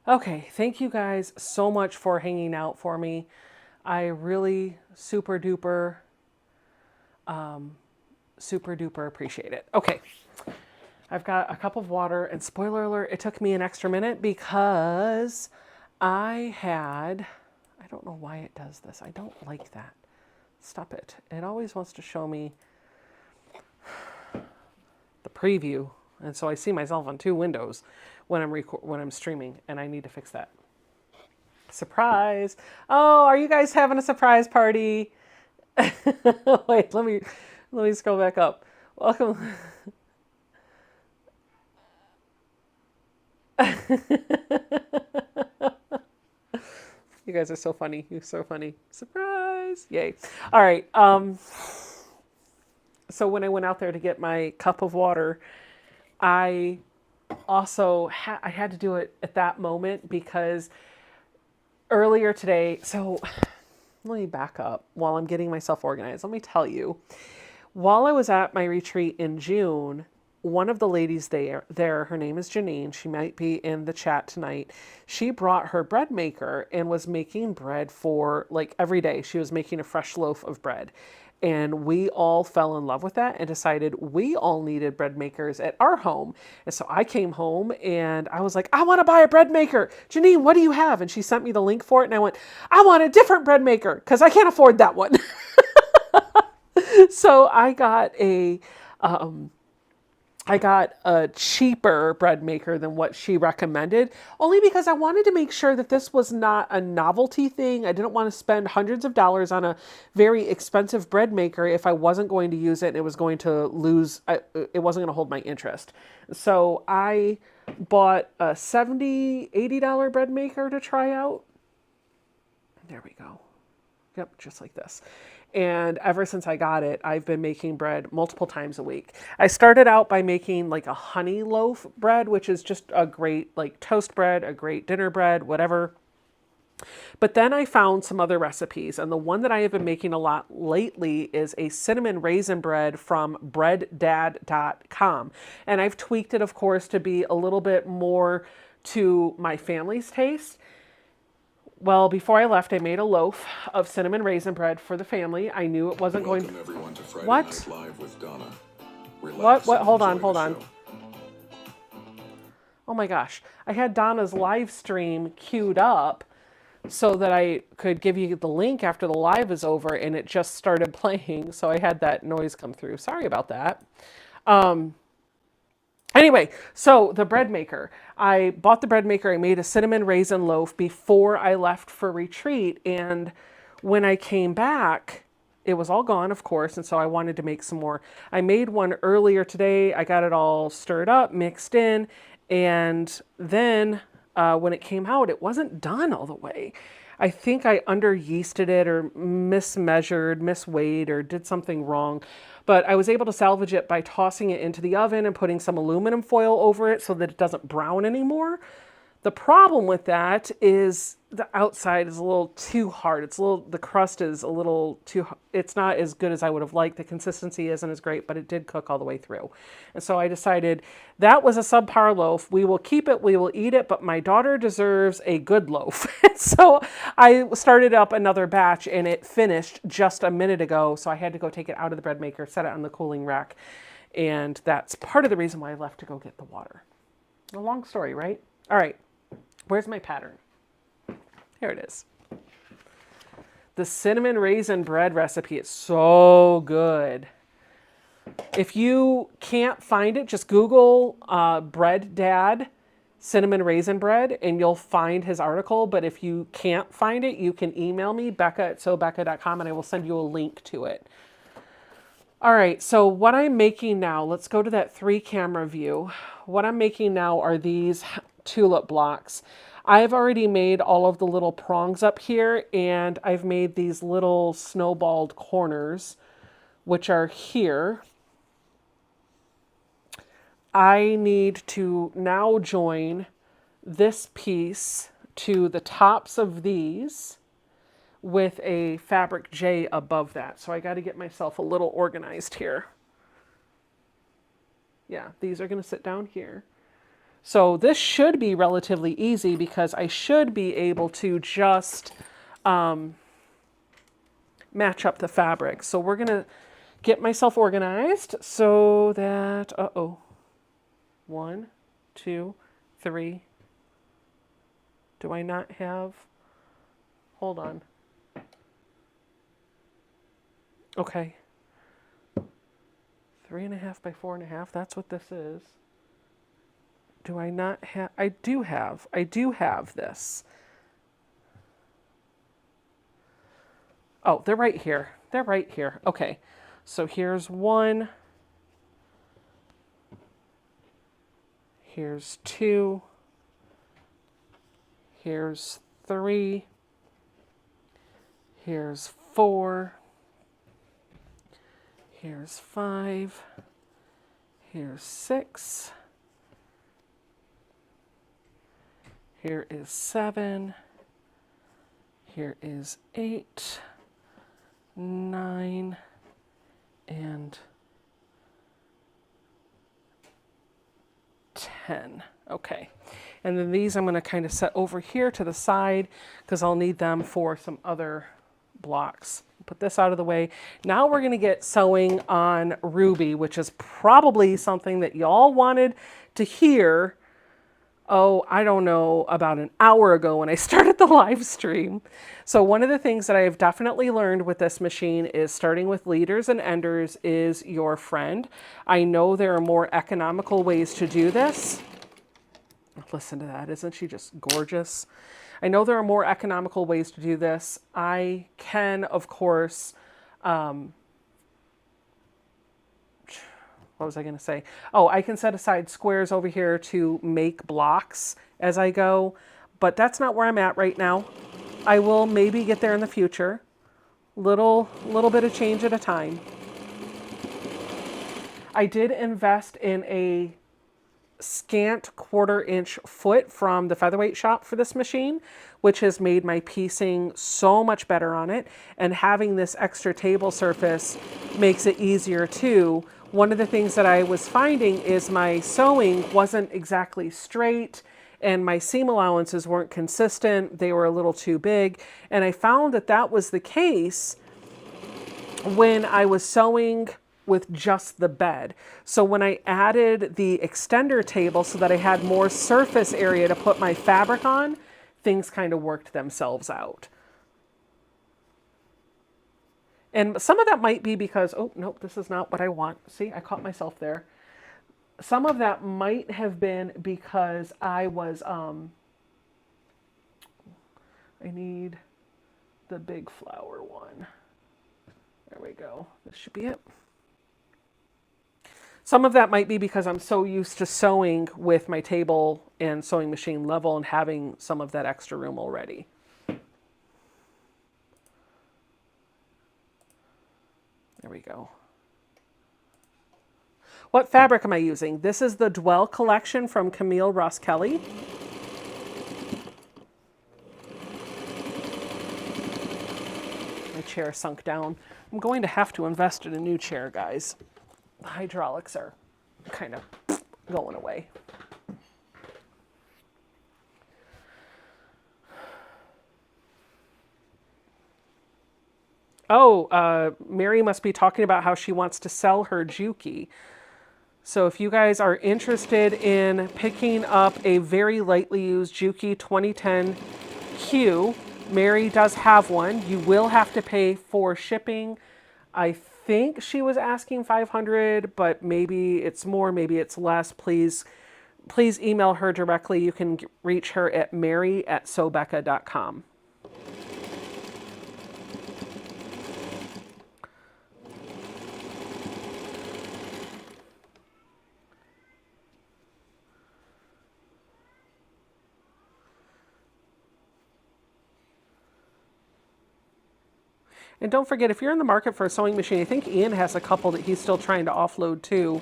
Okay, thank you guys so much for hanging out for me. I really super duper appreciate it. Okay, I've got a cup of water, and spoiler alert, it took me an extra minute because I don't know why it does this. I don't like that. Stop it. It always wants to show me the preview, and so I see myself on two windows when I'm streaming, and I need to fix that. Surprise! Oh, are you guys having a surprise party? Wait, let me scroll back up. Welcome. You guys are so funny. You're so funny. Surprise! Yay! All right. So when I went out there to get my cup of water, I also I had to do it at that moment because earlier today. So let me back up while I'm getting myself organized. Let me tell you, while I was at my retreat in June, one of the ladies there, her name is Janine. She might be in the chat tonight. She brought her bread maker and was making bread for like every day. She was making a fresh loaf of bread. And we all fell in love with that and decided we all needed bread makers at our home. And so I came home and I was like, I want to buy a bread maker. Janine, what do you have? And she sent me the link for it. And I went, I want a different bread maker because I can't afford that one. So I got a cheaper bread maker than what she recommended, only because I wanted to make sure that this was not a novelty thing. I didn't want to spend hundreds of dollars on a very expensive bread maker if I wasn't going to use it and it was going to it wasn't going to hold my interest. So I bought a $70, $80 bread maker to try out. There we go. Yep, just like this. And ever since I got it, I've been making bread multiple times a week. I started out by making like a honey loaf bread, which is just a great like toast bread, a great dinner bread, whatever. But then I found some other recipes, and the one that I have been making a lot lately is a cinnamon raisin bread from breaddad.com. And I've tweaked it, of course, to be a little bit more to my family's taste. Well, before I left, I made a loaf of cinnamon raisin bread for the family. I knew it wasn't going to... Everyone to Friday What? Night Live with Donna. What? Hold on. Oh my gosh. I had Donna's live stream queued up so that I could give you the link after the live is over, and it just started playing, so I had that noise come through. Sorry about that. Anyway, so the bread maker. I bought the bread maker. I made a cinnamon raisin loaf before I left for retreat. And when I came back, it was all gone, of course. And so I wanted to make some more. I made one earlier today. I got it all stirred up, mixed in. And then when it came out, it wasn't done all the way. I think I under yeasted it or misweighed or did something wrong. But I was able to salvage it by tossing it into the oven and putting some aluminum foil over it so that it doesn't brown anymore. The problem with that is the outside is a little too hard. The crust is a little too, it's not as good as I would have liked. The consistency isn't as great, but it did cook all the way through. And so I decided that was a subpar loaf. We will keep it, we will eat it, but my daughter deserves a good loaf. So I started up another batch and it finished just a minute ago. So I had to go take it out of the bread maker, set it on the cooling rack. And that's part of the reason why I left to go get the water. A long story, right? All right. Where's my pattern? Here it is. The cinnamon raisin bread recipe is so good. If you can't find it, just Google Bread Dad cinnamon raisin bread and you'll find his article. But if you can't find it, you can email me, Becca@sobecca.com, and I will send you a link to it. All right, so what I'm making now, let's go to that 3-camera view. What I'm making now are these tulip blocks. I've already made all of the little prongs up here, and I've made these little snowballed corners, which are here. I need to now join this piece to the tops of these with a fabric J above that. So I got to get myself a little organized here. Yeah, these are going to sit down here. So this should be relatively easy because I should be able to just match up the fabric. So we're gonna get myself organized so that, uh-oh, 1, 2, 3. Do I not have, hold on. Okay. 3.5 by 4.5, that's what this is. Do I not have, I do have this. Oh, they're right here. They're right here. Okay. So here's 1. Here's 2. Here's 3. Here's 4. Here's 5. Here's 6. Here is 7. Here is 8, 9, and 10. Okay. And then these I'm going to kind of set over here to the side because I'll need them for some other blocks. Put this out of the way. Now we're going to get sewing on Ruby, which is probably something that y'all wanted to hear. Oh, I don't know, about an hour ago when I started the live stream. So one of the things that I have definitely learned with this machine is starting with leaders and enders is your friend. I know there are more economical ways to do this. Listen to that. Isn't she just gorgeous? I know there are more economical ways to do this. I can, of course, what was I going to say? Oh, I can set aside squares over here to make blocks as I go, but that's not where I'm at right now. I will maybe get there in the future. Little bit of change at a time. I did invest in a scant 1/4 inch foot from the featherweight shop for this machine, which has made my piecing so much better on it. And having this extra table surface makes it easier too. One of the things that I was finding is my sewing wasn't exactly straight and my seam allowances weren't consistent. They were a little too big. And I found that that was the case when I was sewing with just the bed. So when I added the extender table so that I had more surface area to put my fabric on, things kind of worked themselves out. And some of that might be because, oh, nope, this is not what I want. See, I caught myself there. Some of that might have been because I was, I need the big flower one. There we go. This should be it. Some of that might be because I'm so used to sewing with my table and sewing machine level and having some of that extra room already. There we go. What fabric am I using? This is the Dwell collection from Camille Ross Kelly. My chair sunk down. I'm going to have to invest in a new chair, guys. The hydraulics are kind of going away. Oh, Mary must be talking about how she wants to sell her Juki. So if you guys are interested in picking up a very lightly used Juki 2010Q, Mary does have one. You will have to pay for shipping. I think she was asking $500, but maybe it's more, maybe it's less. Please email her directly. You can reach her at mary@sewbecca.com. And don't forget, if you're in the market for a sewing machine, I think Ian has a couple that he's still trying to offload too.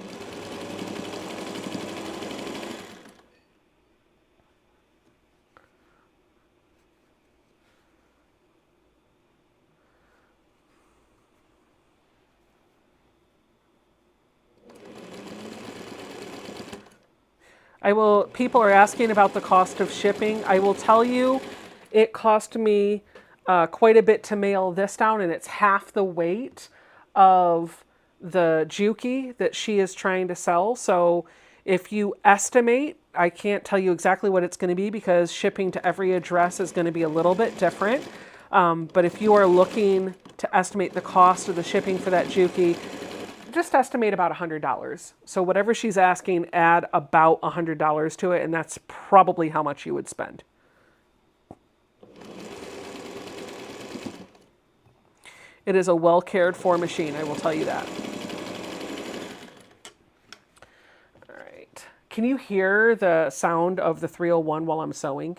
People are asking about the cost of shipping. I will tell you, it cost me quite a bit to mail this down, and it's half the weight of the Juki that she is trying to sell. So if you estimate, I can't tell you exactly what it's going to be because shipping to every address is going to be a little bit different. But if you are looking to estimate the cost of the shipping for that Juki, just estimate about $100. So whatever she's asking, add about $100 to it, and that's probably how much you would spend. It is a well cared for machine, I will tell you that. All right. Can you hear the sound of the 301 while I'm sewing?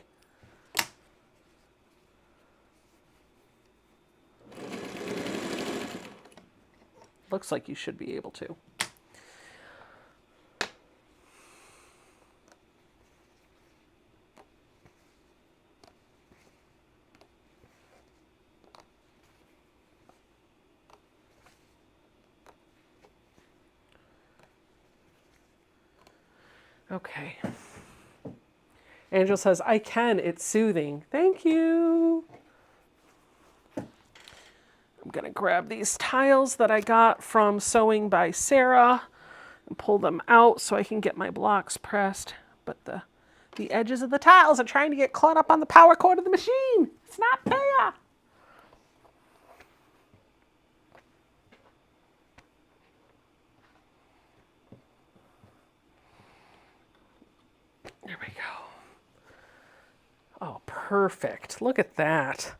Looks like you should be able to. Okay. Angel says, I can. It's soothing. Thank you. I'm going to grab these tiles that I got from Sewing by Sarah and pull them out so I can get my blocks pressed. But the edges of the tiles are trying to get caught up on the power cord of the machine. It's not fair. There we go. Oh, perfect. Look at that.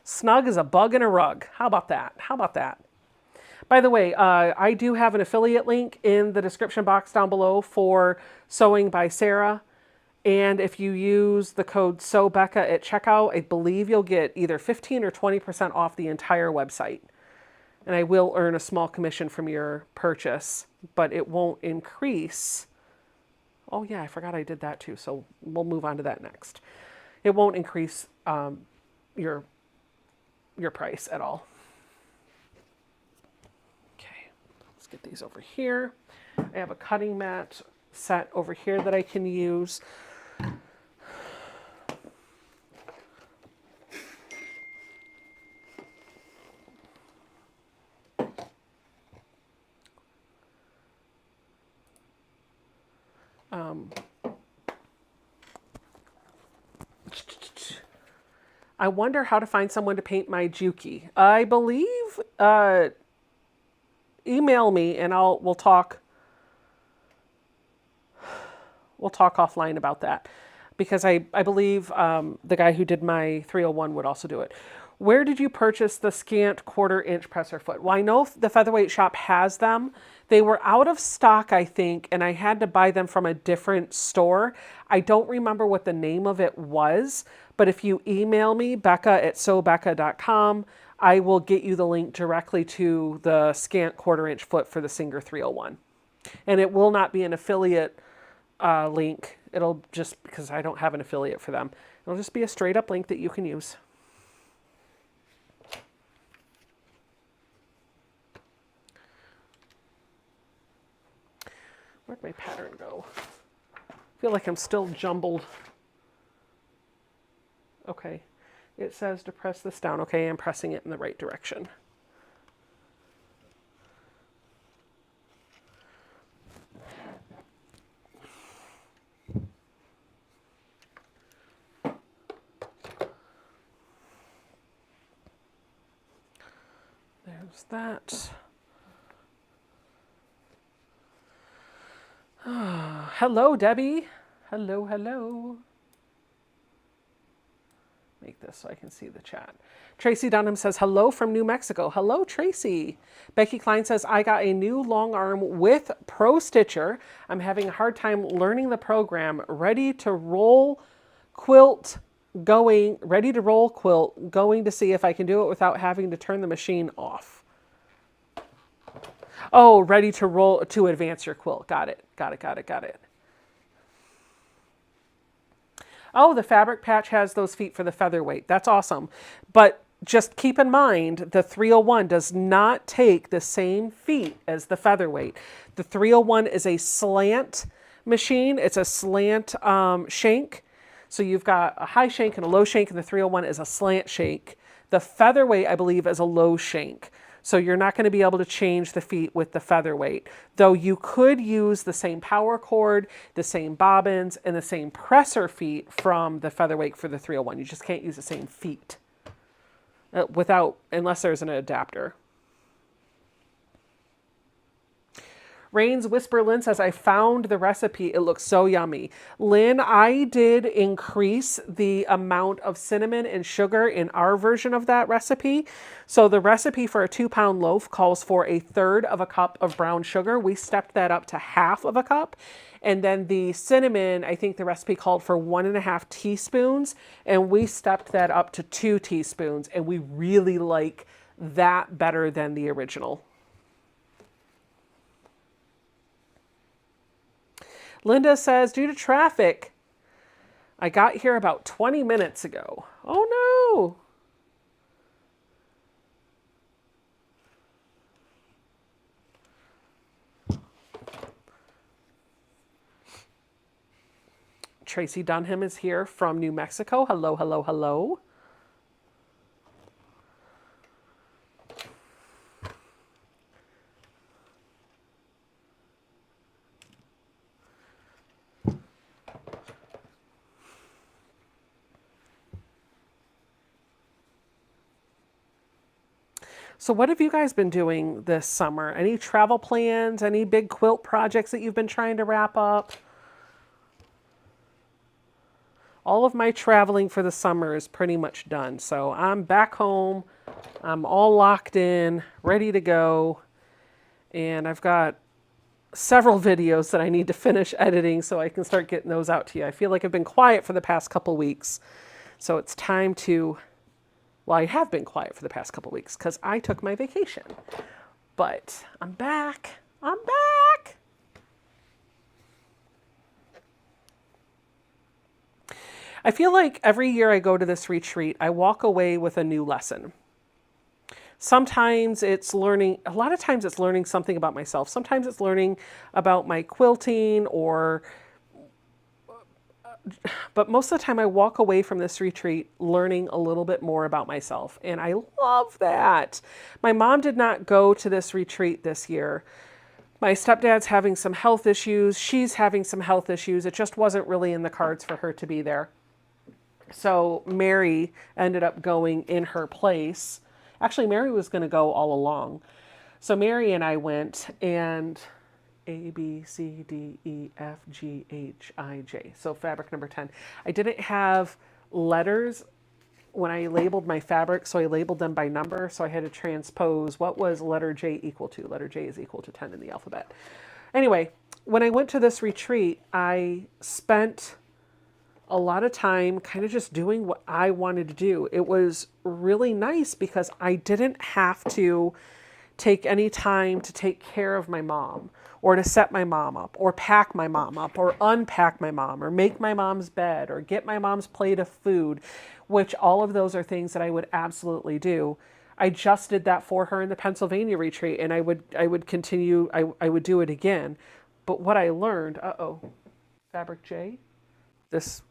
Snug as a bug in a rug. How about that? How about that? By the way, I do have an affiliate link in the description box down below for Sewing by Sarah. And if you use the code SEWBECCA at checkout, I believe you'll get either 15 or 20% off the entire website. And I will earn a small commission from your purchase, but it won't increase. Oh yeah, I forgot I did that too, so we'll move on to that next. It won't increase your price at all. Okay, let's get these over here. I have a cutting mat set over here that I can use. I wonder how to find someone to paint my Juki. I believe, email me and we'll talk offline about that. Because I believe the guy who did my 301 would also do it. Where did you purchase the scant 1/4 inch presser foot? Well, I know the Featherweight shop has them. They were out of stock, I think, and I had to buy them from a different store. I don't remember what the name of it was, but if you email me, Becca@sewbecca.com, I will get you the link directly to the scant 1/4 inch foot for the Singer 301. And it will not be an affiliate link. It'll just, because I don't have an affiliate for them, it'll just be a straight up link that you can use. Where'd my pattern go? I feel like I'm still jumbled. Okay, it says to press this down. Okay, I'm pressing it in the right direction. There's that. Hello, Debbie. Hello, hello. Make this so I can see the chat. Tracy Dunham says, hello from New Mexico. Hello, Tracy. Becky Klein says, I got a new long arm with Pro Stitcher. I'm having a hard time learning the program. Ready to roll quilt, going to see if I can do it without having to turn the machine off. Oh, ready to roll to advance your quilt. Got it. Oh, the fabric patch has those feet for the featherweight. That's awesome. But just keep in mind, the 301 does not take the same feet as the featherweight. The 301 is a slant machine. It's a slant shank. So you've got a high shank and a low shank, and the 301 is a slant shank. The featherweight, I believe, is a low shank. So you're not going to be able to change the feet with the featherweight. Though you could use the same power cord, the same bobbins, and the same presser feet from the featherweight for the 301. You just can't use the same feet unless there's an adapter. Rain's Whisper Lynn says, I found the recipe. It looks so yummy. Lynn, I did increase the amount of cinnamon and sugar in our version of that recipe. So the recipe for a 2-pound loaf calls for 1/3 of a cup of brown sugar. We stepped that up to 1/2 of a cup. And then the cinnamon, I think the recipe called for 1.5 teaspoons. And we stepped that up to 2 teaspoons. And we really like that better than the original. Linda says, due to traffic, I got here about 20 minutes ago. Oh no. Tracy Dunham is here from New Mexico. Hello, hello, hello. So what have you guys been doing this summer? Any travel plans? Any big quilt projects that you've been trying to wrap up? All of my traveling for the summer is pretty much done. So I'm back home. I'm all locked in, ready to go. And I've got several videos that I need to finish editing so I can start getting those out to you. I feel like I've been quiet for the past couple weeks. So it's time to... Well, I have been quiet for the past couple weeks because I took my vacation. But I'm back. I'm back. I feel like every year I go to this retreat, I walk away with a new lesson. Sometimes it's learning, a lot of times it's learning something about myself. Sometimes it's learning about my quilting but most of the time I walk away from this retreat learning a little bit more about myself. And I love that. My mom did not go to this retreat this year. My stepdad's having some health issues. She's having some health issues. It just wasn't really in the cards for her to be there. So Mary ended up going in her place. Actually, Mary was going to go all along. So Mary and I went, and A, B, C, D, E, F, G, H, I, J. So fabric number 10. I didn't have letters when I labeled my fabric, so I labeled them by number. So I had to transpose what was letter J equal to. Letter J is equal to 10 in the alphabet. Anyway, when I went to this retreat, I spent a lot of time kind of just doing what I wanted to do. It was really nice because I didn't have to take any time to take care of my mom, or to set my mom up, or pack my mom up, or unpack my mom, or make my mom's bed, or get my mom's plate of food, which all of those are things that I would absolutely do. I just did that for her in the Pennsylvania retreat, and I would continue, I would do it again. But what I learned, fabric J, this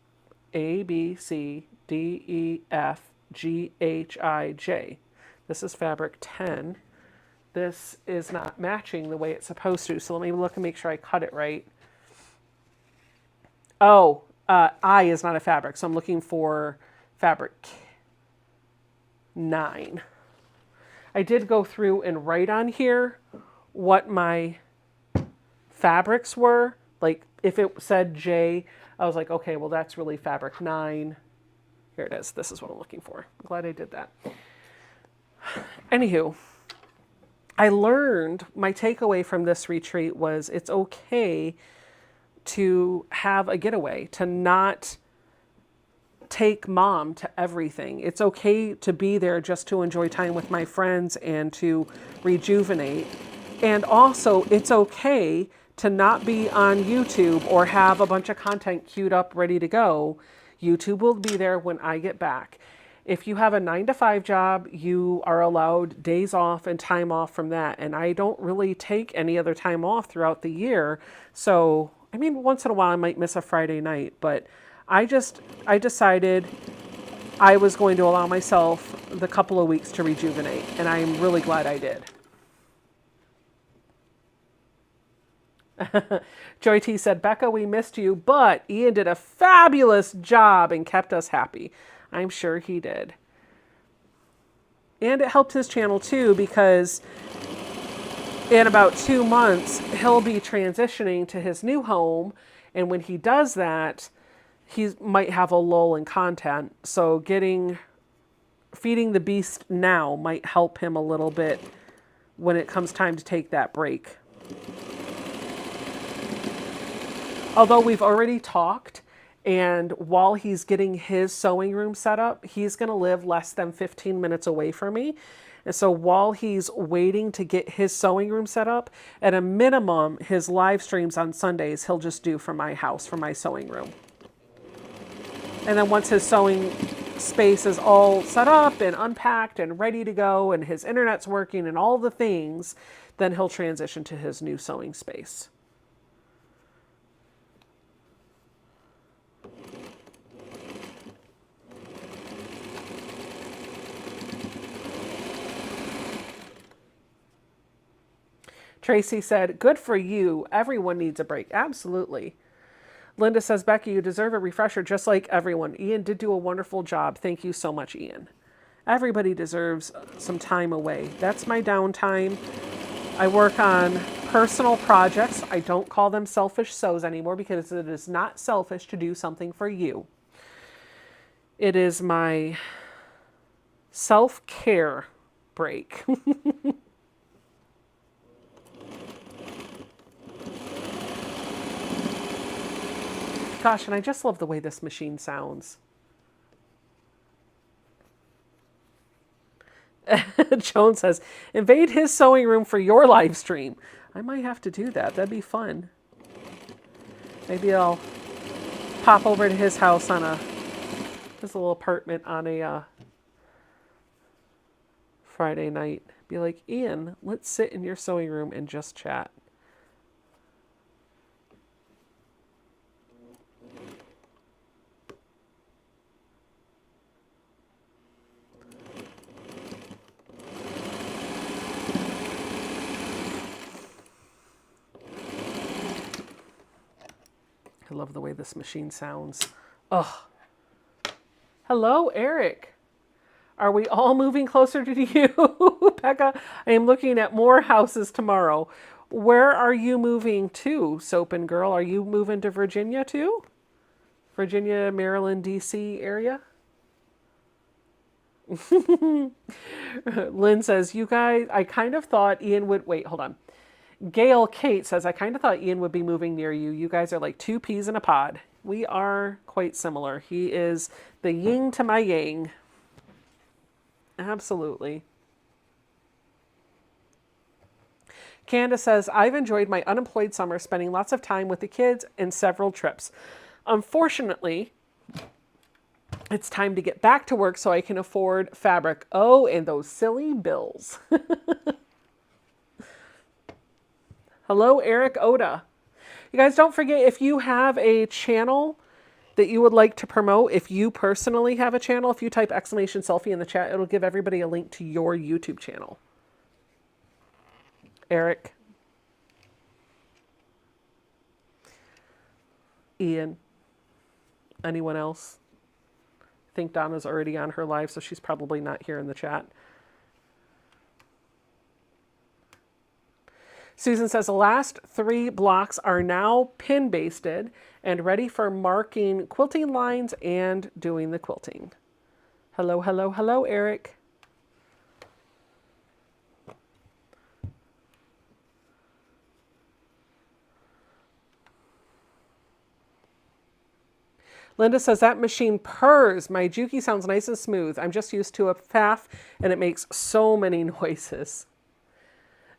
A, B, C, D, E, F, G, H, I, J. This is fabric 10. This is not matching the way it's supposed to. So let me look and make sure I cut it right. Oh, I is not a fabric. So I'm looking for fabric 9. I did go through and write on here what my fabrics were. Like if it said J, I was like, okay, well that's really fabric 9. Here it is. This is what I'm looking for. I'm glad I did that. Anywho, I learned, my takeaway from this retreat was it's okay to have a getaway, to not take mom to everything. It's okay to be there just to enjoy time with my friends and to rejuvenate. And also, it's okay to not be on YouTube or have a bunch of content queued up ready to go. YouTube will be there when I get back. If you have a 9-to-5 job, you are allowed days off and time off from that. And I don't really take any other time off throughout the year. So I mean, once in a while I might miss a Friday night, but I decided I was going to allow myself the couple of weeks to rejuvenate, and I'm really glad I did. Joy T said, Becca, we missed you, but Ian did a fabulous job and kept us happy. I'm sure he did. And it helped his channel too, because in about 2 months, he'll be transitioning to his new home. And when he does that, he might have a lull in content. So feeding the beast now might help him a little bit when it comes time to take that break. Although we've already talked, and while he's getting his sewing room set up, he's going to live less than 15 minutes away from me. And so while he's waiting to get his sewing room set up, at a minimum, his live streams on Sundays, he'll just do from my house, from my sewing room. And then once his sewing space is all set up and unpacked and ready to go, and his internet's working and all the things, then he'll transition to his new sewing space. Tracy said, good for you. Everyone needs a break. Absolutely. Linda says, Becky, you deserve a refresher just like everyone. Ian did do a wonderful job. Thank you so much, Ian. Everybody deserves some time away. That's my downtime. I work on personal projects. I don't call them selfish sews anymore because it is not selfish to do something for you. It is my self-care break. Gosh, and I just love the way this machine sounds. Joan says, invade his sewing room for your live stream. I might have to do that. That'd be fun. Maybe I'll pop over to his house on his little apartment on a Friday night. Be like, Ian, let's sit in your sewing room and just chat. I love the way this machine sounds. Oh, hello, Eric. Are we all moving closer to you? Becca, I am looking at more houses tomorrow. Where are you moving to, Soap and Girl? Are you moving to Virginia too? Virginia, Maryland, D.C. area? Lynn says, you guys, I kind of thought Ian would, wait, hold on. Gail Kate says, I kind of thought Ian would be moving near you. You guys are like two peas in a pod. We are quite similar. He is the yin to my yang. Absolutely. Candace says, I've enjoyed my unemployed summer, spending lots of time with the kids and several trips. Unfortunately, it's time to get back to work so I can afford fabric. Oh, and those silly bills. Hello, Eric Oda. You guys, don't forget, if you have a channel that you would like to promote, if you personally have a channel, if you type !selfie in the chat, it'll give everybody a link to your YouTube channel. Eric. Ian. Anyone else? I think Donna's already on her live, so she's probably not here in the chat. Susan says the last 3 blocks are now pin basted and ready for marking quilting lines and doing the quilting. Hello, hello, hello, Eric. Linda says that machine purrs. My Juki sounds nice and smooth. I'm just used to a faff and it makes so many noises.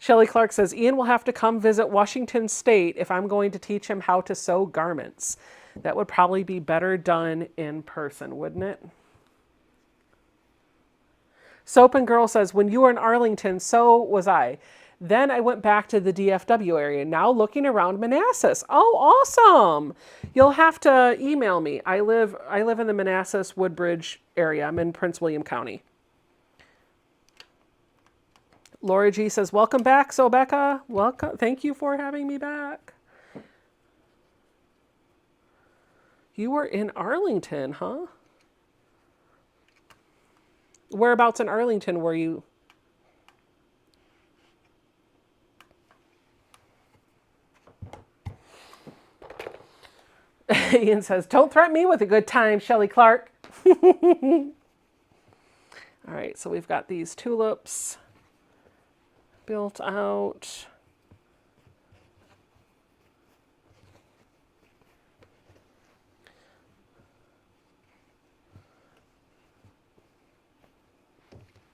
Shelley Clark says, Ian will have to come visit Washington State if I'm going to teach him how to sew garments. That would probably be better done in person, wouldn't it? Soap and Girl says, when you were in Arlington, so was I. Then I went back to the DFW area, now looking around Manassas. Oh, awesome. You'll have to email me. I live in the Manassas Woodbridge area. I'm in Prince William County. Laura G says, welcome back. So Becca, welcome. Thank you for having me back. You were in Arlington, huh? Whereabouts in Arlington were you? Ian says, don't threaten me with a good time, Shelley Clark. All right, so we've got these tulips built out.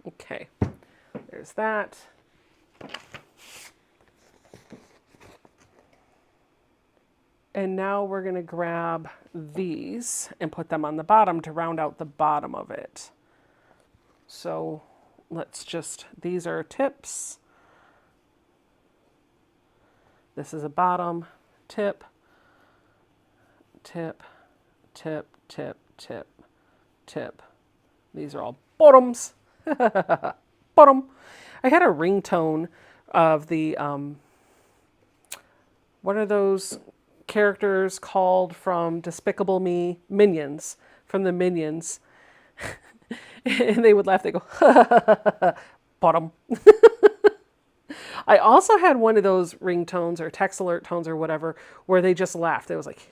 Okay, there's that. And now we're going to grab these and put them on the bottom to round out the bottom of it. So let's just, these are tips. This is a bottom, tip, tip, tip, tip, tip, tip. These are all bottoms. Bottom. I had a ringtone of the, what are those characters called from Despicable Me? Minions. From the Minions. And they would laugh. They go, bottom. I also had one of those ringtones or text alert tones or whatever where they just laughed. It was like,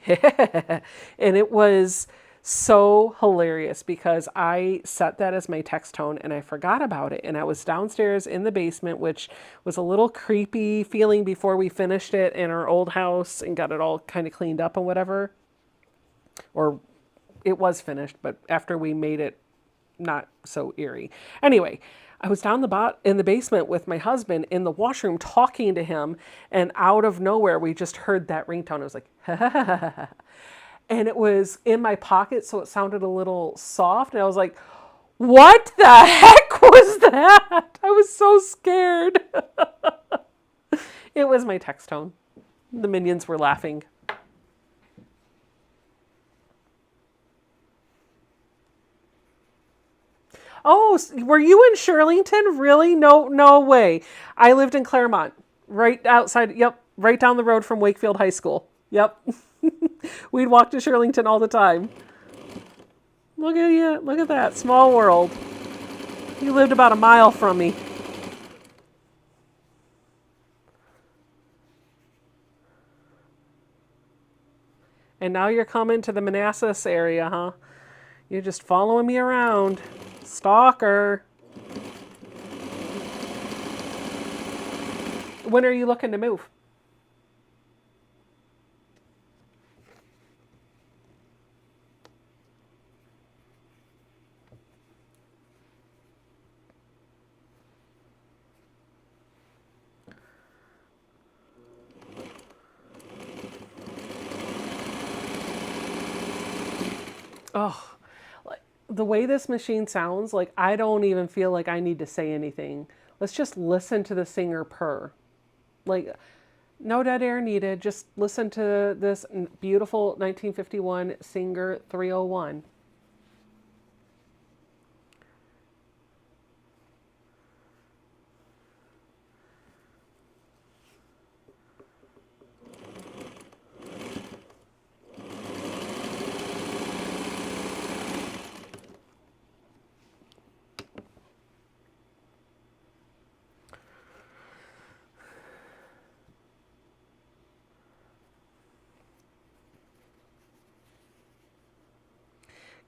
and it was so hilarious because I set that as my text tone and I forgot about it. And I was downstairs in the basement, which was a little creepy feeling before we finished it in our old house and got it all kind of cleaned up and whatever. Or it was finished, but after we made it not so eerie. Anyway, I was down in the basement with my husband in the washroom talking to him, and out of nowhere we just heard that ringtone. It was like, ha ha ha ha ha. And it was in my pocket, so it sounded a little soft. And I was like, what the heck was that? I was so scared. It was my text tone. The minions were laughing. Oh, were you in Shirlington? Really? No way. I lived in Claremont, right outside, yep, right down the road from Wakefield High School. Yep. We'd walk to Shirlington all the time. Look at you. Look at that. Small world. You lived about a mile from me. And now you're coming to the Manassas area, huh? You're just following me around. Stalker. When are you looking to move? Oh, the way this machine sounds, like I don't even feel like I need to say anything. Let's just listen to the singer purr. Like, no dead air needed. Just listen to this beautiful 1951 Singer 301.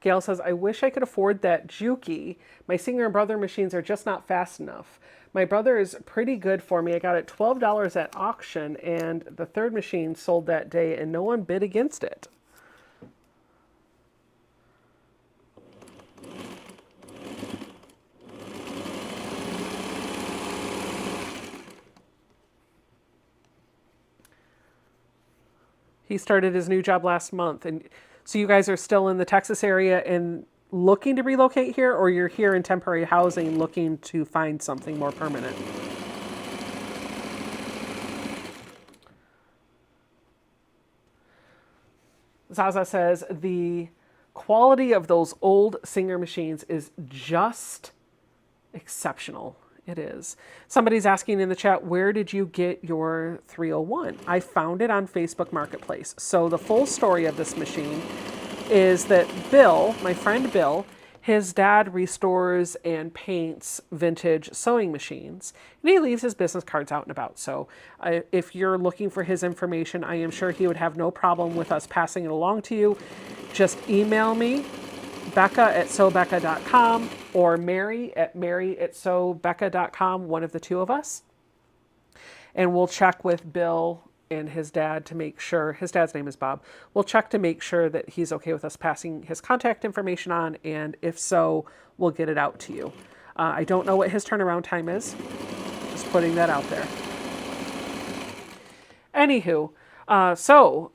Gail says, I wish I could afford that Juki. My Singer and Brother machines are just not fast enough. My brother is pretty good for me. I got it $12 at auction, and the third machine sold that day, and no one bid against it. He started his new job last month, and so you guys are still in the Texas area and looking to relocate here, or you're here in temporary housing looking to find something more permanent? Zaza says the quality of those old Singer machines is just exceptional. It is. Somebody's asking in the chat, where did you get your 301? I found it on Facebook Marketplace. So the full story of this machine is that Bill, my friend Bill, his dad restores and paints vintage sewing machines, and he leaves his business cards out and about. So if you're looking for his information, I am sure he would have no problem with us passing it along to you. Just email me, Becca@sewbecca.com, or Mary@sewbecca.com, one of the two of us. And we'll check with Bill and his dad to make sure, his dad's name is Bob. We'll check to make sure that he's okay with us passing his contact information on, and if so, we'll get it out to you. I don't know what his turnaround time is. Just putting that out there. Anywho, so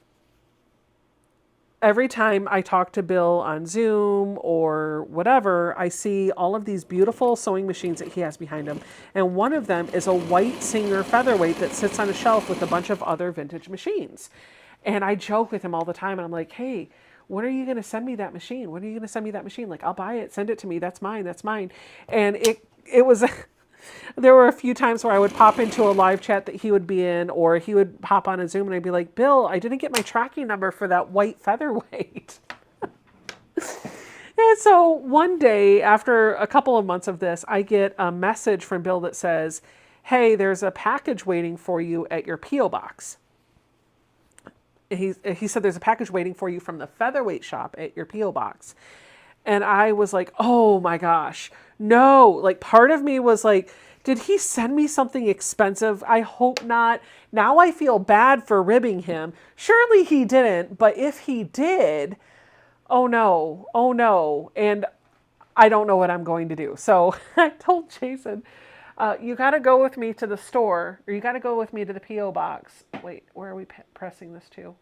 every time I talk to Bill on Zoom or whatever, I see all of these beautiful sewing machines that he has behind him. And one of them is a white Singer featherweight that sits on a shelf with a bunch of other vintage machines. And I joke with him all the time. And I'm like, hey, when are you going to send me that machine? When are you going to send me that machine? Like, I'll buy it. Send it to me. That's mine. That's mine. And it was... There were a few times where I would pop into a live chat that he would be in, or he would pop on a Zoom and I'd be like, Bill, I didn't get my tracking number for that white featherweight. And so one day, after a couple of months of this, I get a message from Bill that says, hey, there's a package waiting for you at your P.O. box. He said there's a package waiting for you from the featherweight shop at your P.O. box. And I was like, oh my gosh, no. Like, part of me was like, did he send me something expensive? I hope not. Now I feel bad for ribbing him. Surely he didn't, but if he did, oh no. And I don't know what I'm going to do. So I told Jason, you got to go with me to the store, or you got to go with me to the P.O. box. Wait, where are we pressing this to?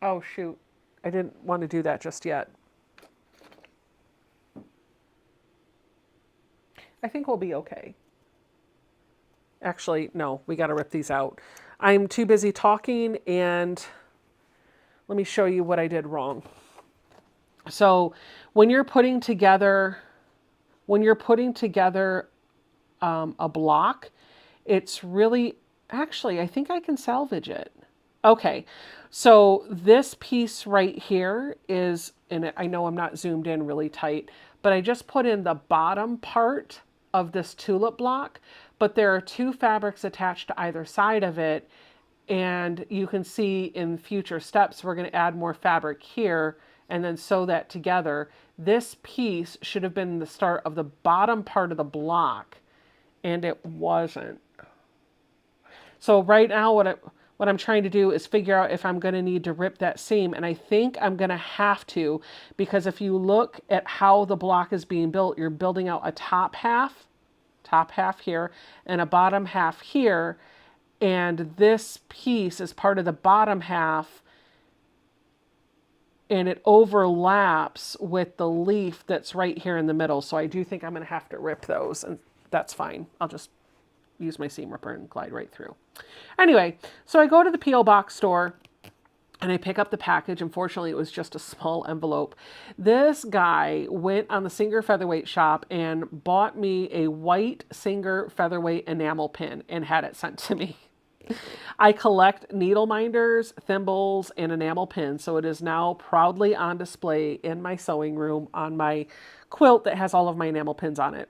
Oh, shoot. I didn't want to do that just yet. I think we'll be okay. Actually, no, we got to rip these out. I'm too busy talking, and let me show you what I did wrong. So when you're putting together a block, it's really, actually, I think I can salvage it. Okay, so this piece right here is, and I know I'm not zoomed in really tight, but I just put in the bottom part of this tulip block, but there are two fabrics attached to either side of it, and you can see in future steps we're going to add more fabric here and then sew that together. This piece should have been the start of the bottom part of the block, and it wasn't. So right now what I'm trying to do is figure out if I'm going to need to rip that seam, and I think I'm going to have to, because if you look at how the block is being built, you're building out a top half here, and a bottom half here, and this piece is part of the bottom half, and it overlaps with the leaf that's right here in the middle. So I do think I'm going to have to rip those, and that's fine. I'll just use my seam ripper and glide right through. Anyway, so I go to the P.O. box store and I pick up the package. Unfortunately, it was just a small envelope. This guy went on the Singer Featherweight shop and bought me a white Singer Featherweight enamel pin and had it sent to me. I collect needle minders, thimbles, and enamel pins, so it is now proudly on display in my sewing room on my quilt that has all of my enamel pins on it.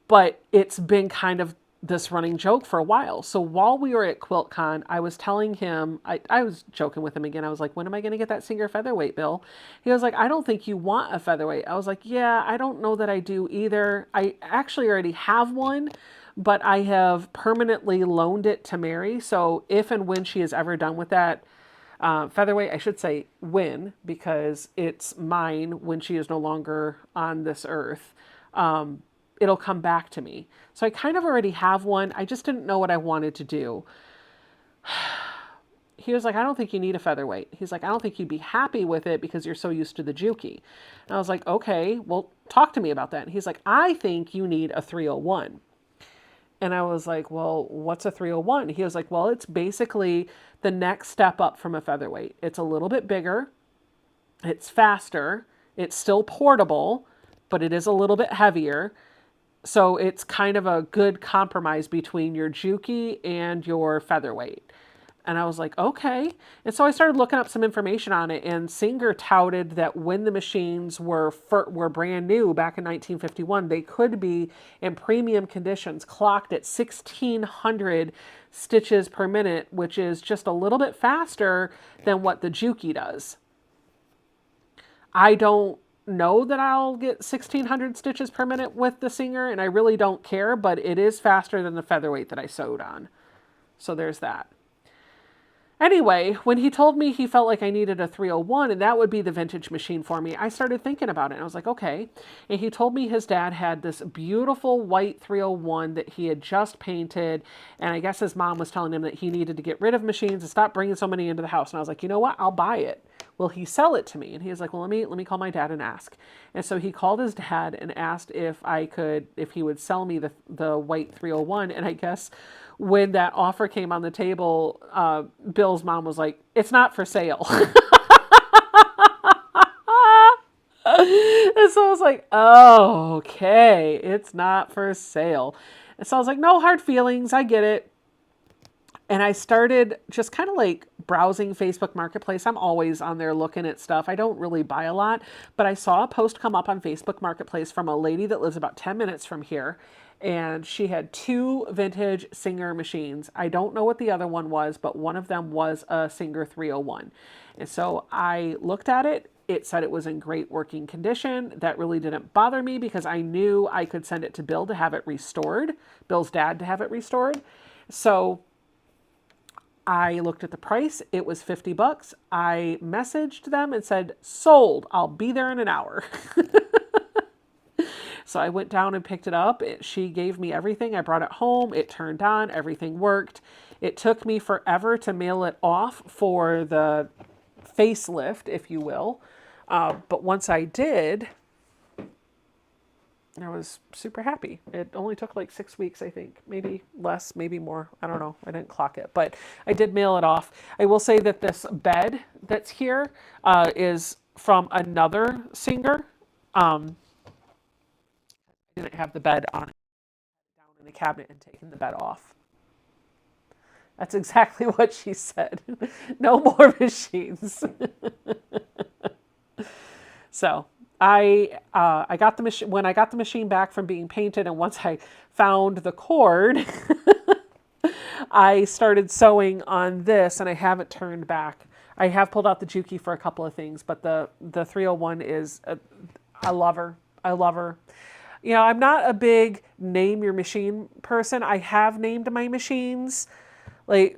But it's been kind of this running joke for a while. So while we were at QuiltCon, I was telling him, I was joking with him again. I was like, when am I going to get that Singer Featherweight, Bill? He was like, I don't think you want a featherweight. I was like, yeah, I don't know that I do either. I actually already have one, but I have permanently loaned it to Mary. So if and when she is ever done with that featherweight, I should say when, because it's mine when she is no longer on this earth. It'll come back to me. So I kind of already have one. I just didn't know what I wanted to do. He was like, I don't think you need a featherweight. He's like, I don't think you'd be happy with it because you're so used to the Juki. And I was like, okay, well, talk to me about that. And he's like, I think you need a 301. And I was like, well, what's a 301? He was like, well, it's basically the next step up from a featherweight. It's a little bit bigger, it's faster, it's still portable, but it is a little bit heavier. So it's kind of a good compromise between your Juki and your featherweight. And I was like, okay. And so I started looking up some information on it, and Singer touted that when the machines were brand new back in 1951, they could be in premium conditions, clocked at 1,600 stitches per minute, which is just a little bit faster than what the Juki does. I don't know that I'll get 1,600 stitches per minute with the Singer, and I really don't care, but it is faster than the featherweight that I sewed on. So there's that. Anyway, when he told me he felt like I needed a 301 and that would be the vintage machine for me, I started thinking about it. And I was like, okay. And he told me his dad had this beautiful white 301 that he had just painted. And I guess his mom was telling him that he needed to get rid of machines and stop bringing so many into the house. And I was like, you know what? I'll buy it. Will he sell it to me? And he was like, well, let me call my dad and ask. And so he called his dad and asked if he would sell me the white 301. And I guess when that offer came on the table, Bill's mom was like, it's not for sale. And so I was like, oh, okay, it's not for sale. And so I was like, no hard feelings, I get it. And I started just kind of like browsing Facebook Marketplace. I'm always on there looking at stuff. I don't really buy a lot, but I saw a post come up on Facebook Marketplace from a lady that lives about 10 minutes from here. And she had 2 vintage Singer machines. I don't know what the other one was, but one of them was a Singer 301. And so I looked at it. It said it was in great working condition. That really didn't bother me because I knew I could send it to Bill to have it restored, Bill's dad to have it restored. So I looked at the price. It was $50. I messaged them and said, sold. I'll be there in an hour. So I went down and picked it up. She gave me everything. I brought it home. It turned on. Everything worked. It took me forever to mail it off for the facelift, if you will. But once I did, I was super happy. It only took like 6 weeks, I think. Maybe less, maybe more. I don't know. I didn't clock it. But I did mail it off. I will say that this bed that's here is from another Singer. I didn't have the bed on it, down in the cabinet and taken the bed off. That's exactly what she said. No more machines. So I got the machine when I got the machine back from being painted, and once I found the cord, I started sewing on this, and I haven't turned back. I have pulled out the Juki for a couple of things, but the 301 is I love her. I love her. You know, I'm not a big name your machine person. I have named my machines. Like,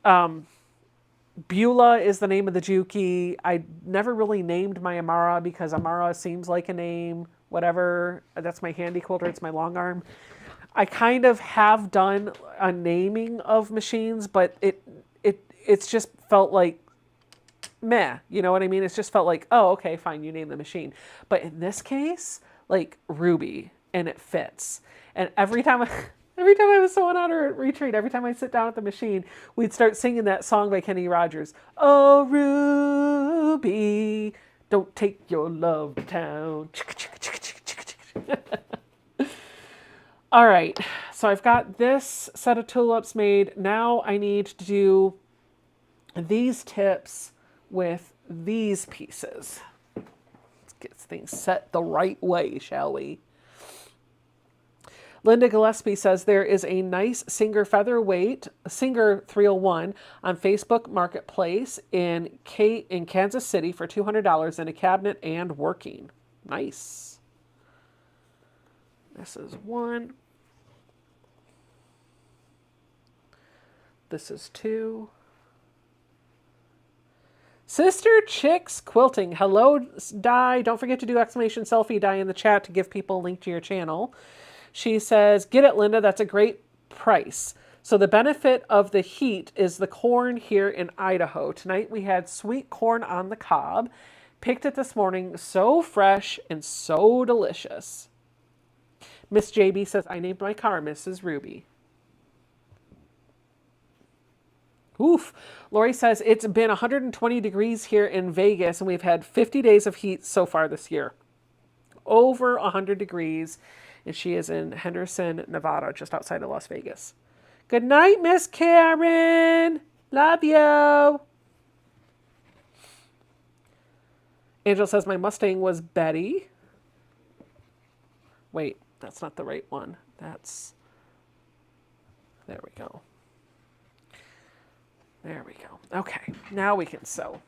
Beulah is the name of the Juki. I never really named my Amara because Amara seems like a name. Whatever. That's my handy quilter. It's my long arm. I kind of have done a naming of machines, but it's just felt like meh. You know what I mean? It's just felt like, oh, okay, fine, you name the machine. But in this case, like Ruby, and it fits. And every time I was sewing on her retreat, every time I sit down at the machine, we'd start singing that song by Kenny Rogers. Oh, Ruby, don't take your love to town. All right, so I've got this set of tulips made. Now I need to do these tips with these pieces. Get things set the right way, shall we? Linda Gillespie says there is a nice Singer featherweight, Singer 301 on Facebook Marketplace in Kansas City for $200 in a cabinet and working. Nice. This is one. This is two. Sister Chicks Quilting. Hello, Di. Don't forget to do exclamation selfie Di in the chat to give people a link to your channel. She says, get it, Linda. That's a great price. So the benefit of the heat is the corn here in Idaho. Tonight we had sweet corn on the cob. Picked it this morning. So fresh and so delicious. Miss JB says, I named my car Mrs. Ruby. Oof. Lori says it's been 120 degrees here in Vegas, and we've had 50 days of heat so far this year. Over 100 degrees, and she is in Henderson, Nevada, just outside of Las Vegas. Good night, Miss Karen. Love you. Angel says my Mustang was Betty. Wait, that's not the right one. There we go. There we go. Okay, now we can sew.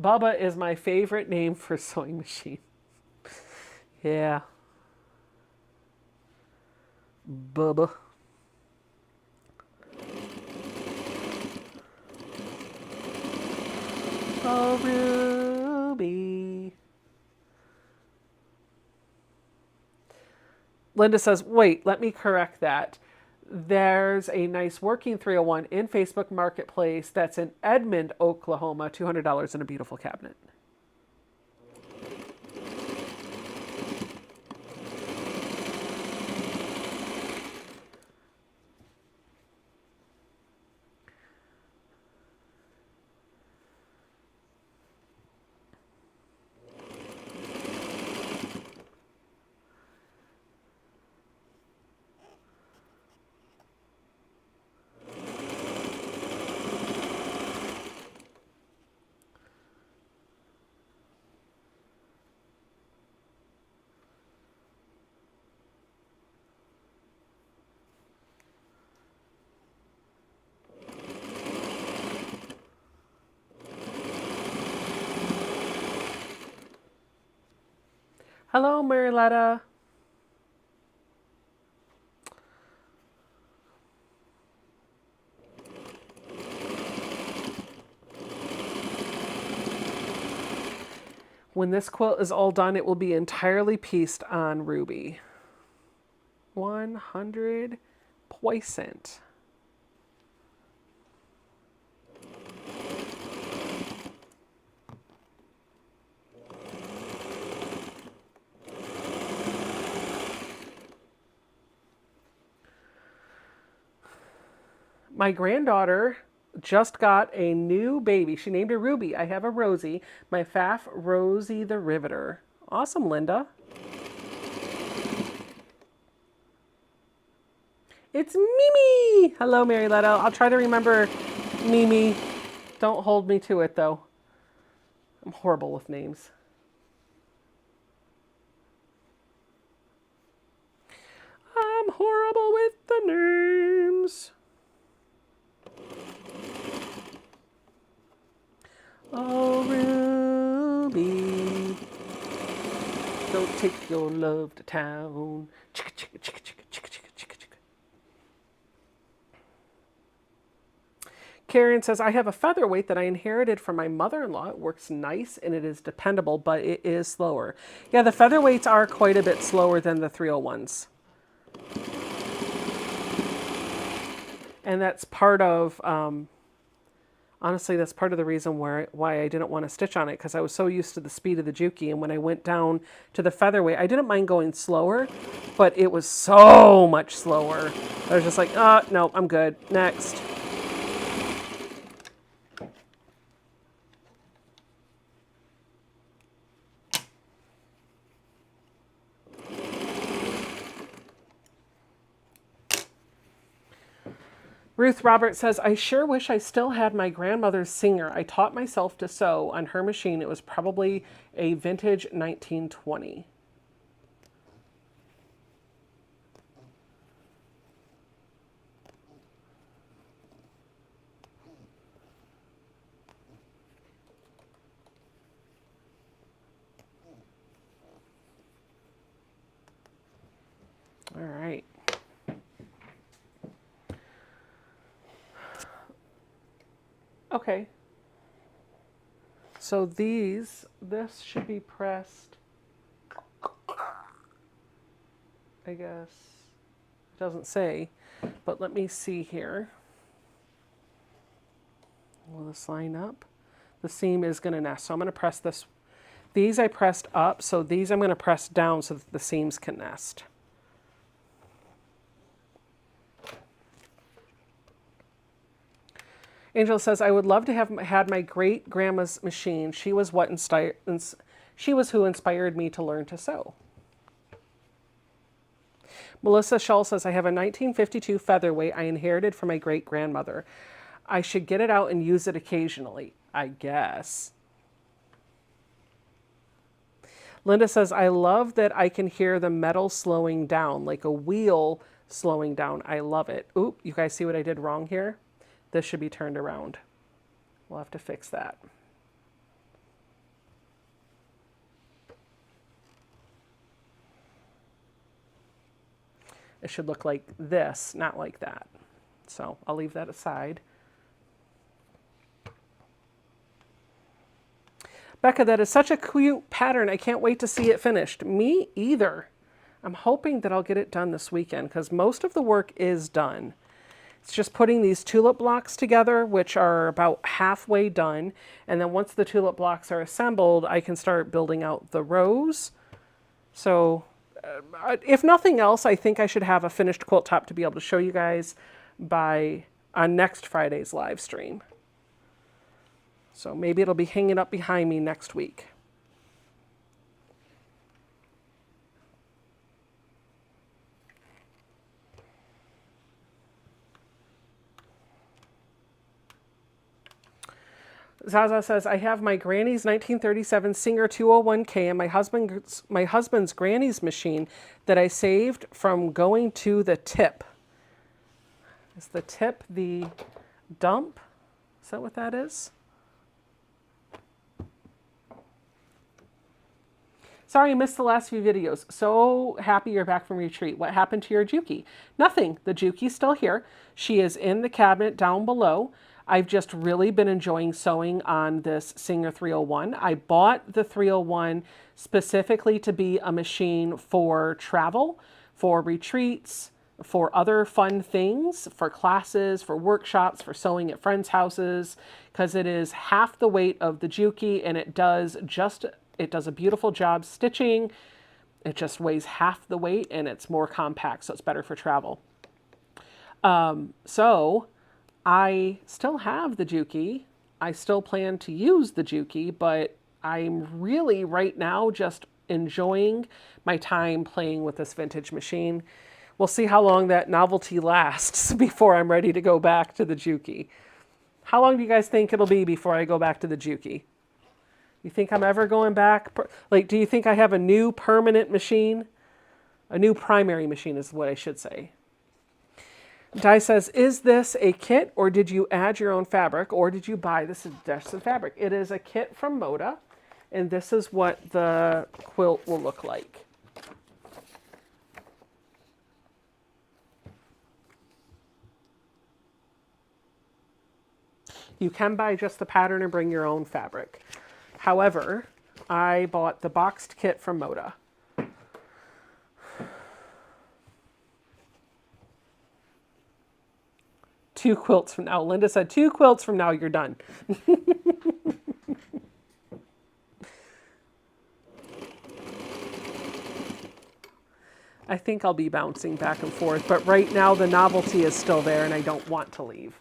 Bubba is my favorite name for sewing machine. Yeah. Bubba. Oh, Ruby. Linda says, wait, let me correct that. There's a nice working 301 in Facebook Marketplace that's in Edmond, Oklahoma, $200 in a beautiful cabinet. Hello, Mariletta. When this quilt is all done, it will be entirely pieced on Ruby. 100%. My granddaughter just got a new baby. She named her Ruby. I have a Rosie. My Pfaff Rosie the Riveter. Awesome, Linda. It's Mimi. Hello, Mariletta. I'll try to remember Mimi. Don't hold me to it, though. I'm horrible with names. I'm horrible with the names. Oh, Ruby, don't take your love to town. Chicka, chicka, chicka, chicka, chicka, chicka, chicka, chicka. Karen says, I have a featherweight that I inherited from my mother-in-law. It works nice and it is dependable, but it is slower. Yeah, the featherweights are quite a bit slower than the 301s. And that's part of... honestly, that's part of the reason why I didn't want to stitch on it, because I was so used to the speed of the Juki. And when I went down to the featherweight, I didn't mind going slower, but it was so much slower. I was just like, no, I'm good. Next. Ruth Roberts says, I sure wish I still had my grandmother's Singer. I taught myself to sew on her machine. It was probably a vintage 1920. All right. Okay. So this should be pressed, I guess. It doesn't say, but let me see here. Will this line up? The seam is going to nest, so I'm going to press this. These I pressed up, so these I'm going to press down so that the seams can nest. Angela says, I would love to have had my great grandma's machine. She was who inspired me to learn to sew. Melissa Shull says, I have a 1952 featherweight I inherited from my great grandmother. I should get it out and use it occasionally, I guess. Linda says, I love that I can hear the metal slowing down, like a wheel slowing down. I love it. Oop, you guys see what I did wrong here? This should be turned around. We'll have to fix that. It should look like this, not like that. So I'll leave that aside. Becca, that is such a cute pattern. I can't wait to see it finished. Me either. I'm hoping that I'll get it done this weekend because most of the work is done. It's just putting these tulip blocks together, which are about halfway done. And then once the tulip blocks are assembled, I can start building out the rows. So if nothing else, I think I should have a finished quilt top to be able to show you guys on next Friday's live stream. So maybe it'll be hanging up behind me next week. Zaza says, I have my granny's 1937 Singer 201K and my husband's granny's machine that I saved from going to the tip. Is the tip the dump? Is that what that is? Sorry, I missed the last few videos. So happy you're back from retreat. What happened to your Juki? Nothing. The Juki's still here. She is in the cabinet down below. I've just really been enjoying sewing on this Singer 301. I bought the 301 specifically to be a machine for travel, for retreats, for other fun things, for classes, for workshops, for sewing at friends' houses, because it is half the weight of the Juki and it does a beautiful job stitching. It just weighs half the weight and it's more compact, so it's better for travel. So I still have the Juki. I still plan to use the Juki, but I'm really right now just enjoying my time playing with this vintage machine. We'll see how long that novelty lasts before I'm ready to go back to the Juki. How long do you guys think it'll be before I go back to the Juki? You think I'm ever going back? Like, do you think I have a new permanent machine? A new primary machine is what I should say. Di says, is this a kit or did you add your own fabric or did you buy this suggested fabric? It is a kit from Moda and this is what the quilt will look like. You can buy just the pattern and bring your own fabric. However, I bought the boxed kit from Moda. Two quilts from now. Linda said 2 quilts from now, you're done. I think I'll be bouncing back and forth, but right now the novelty is still there and I don't want to leave.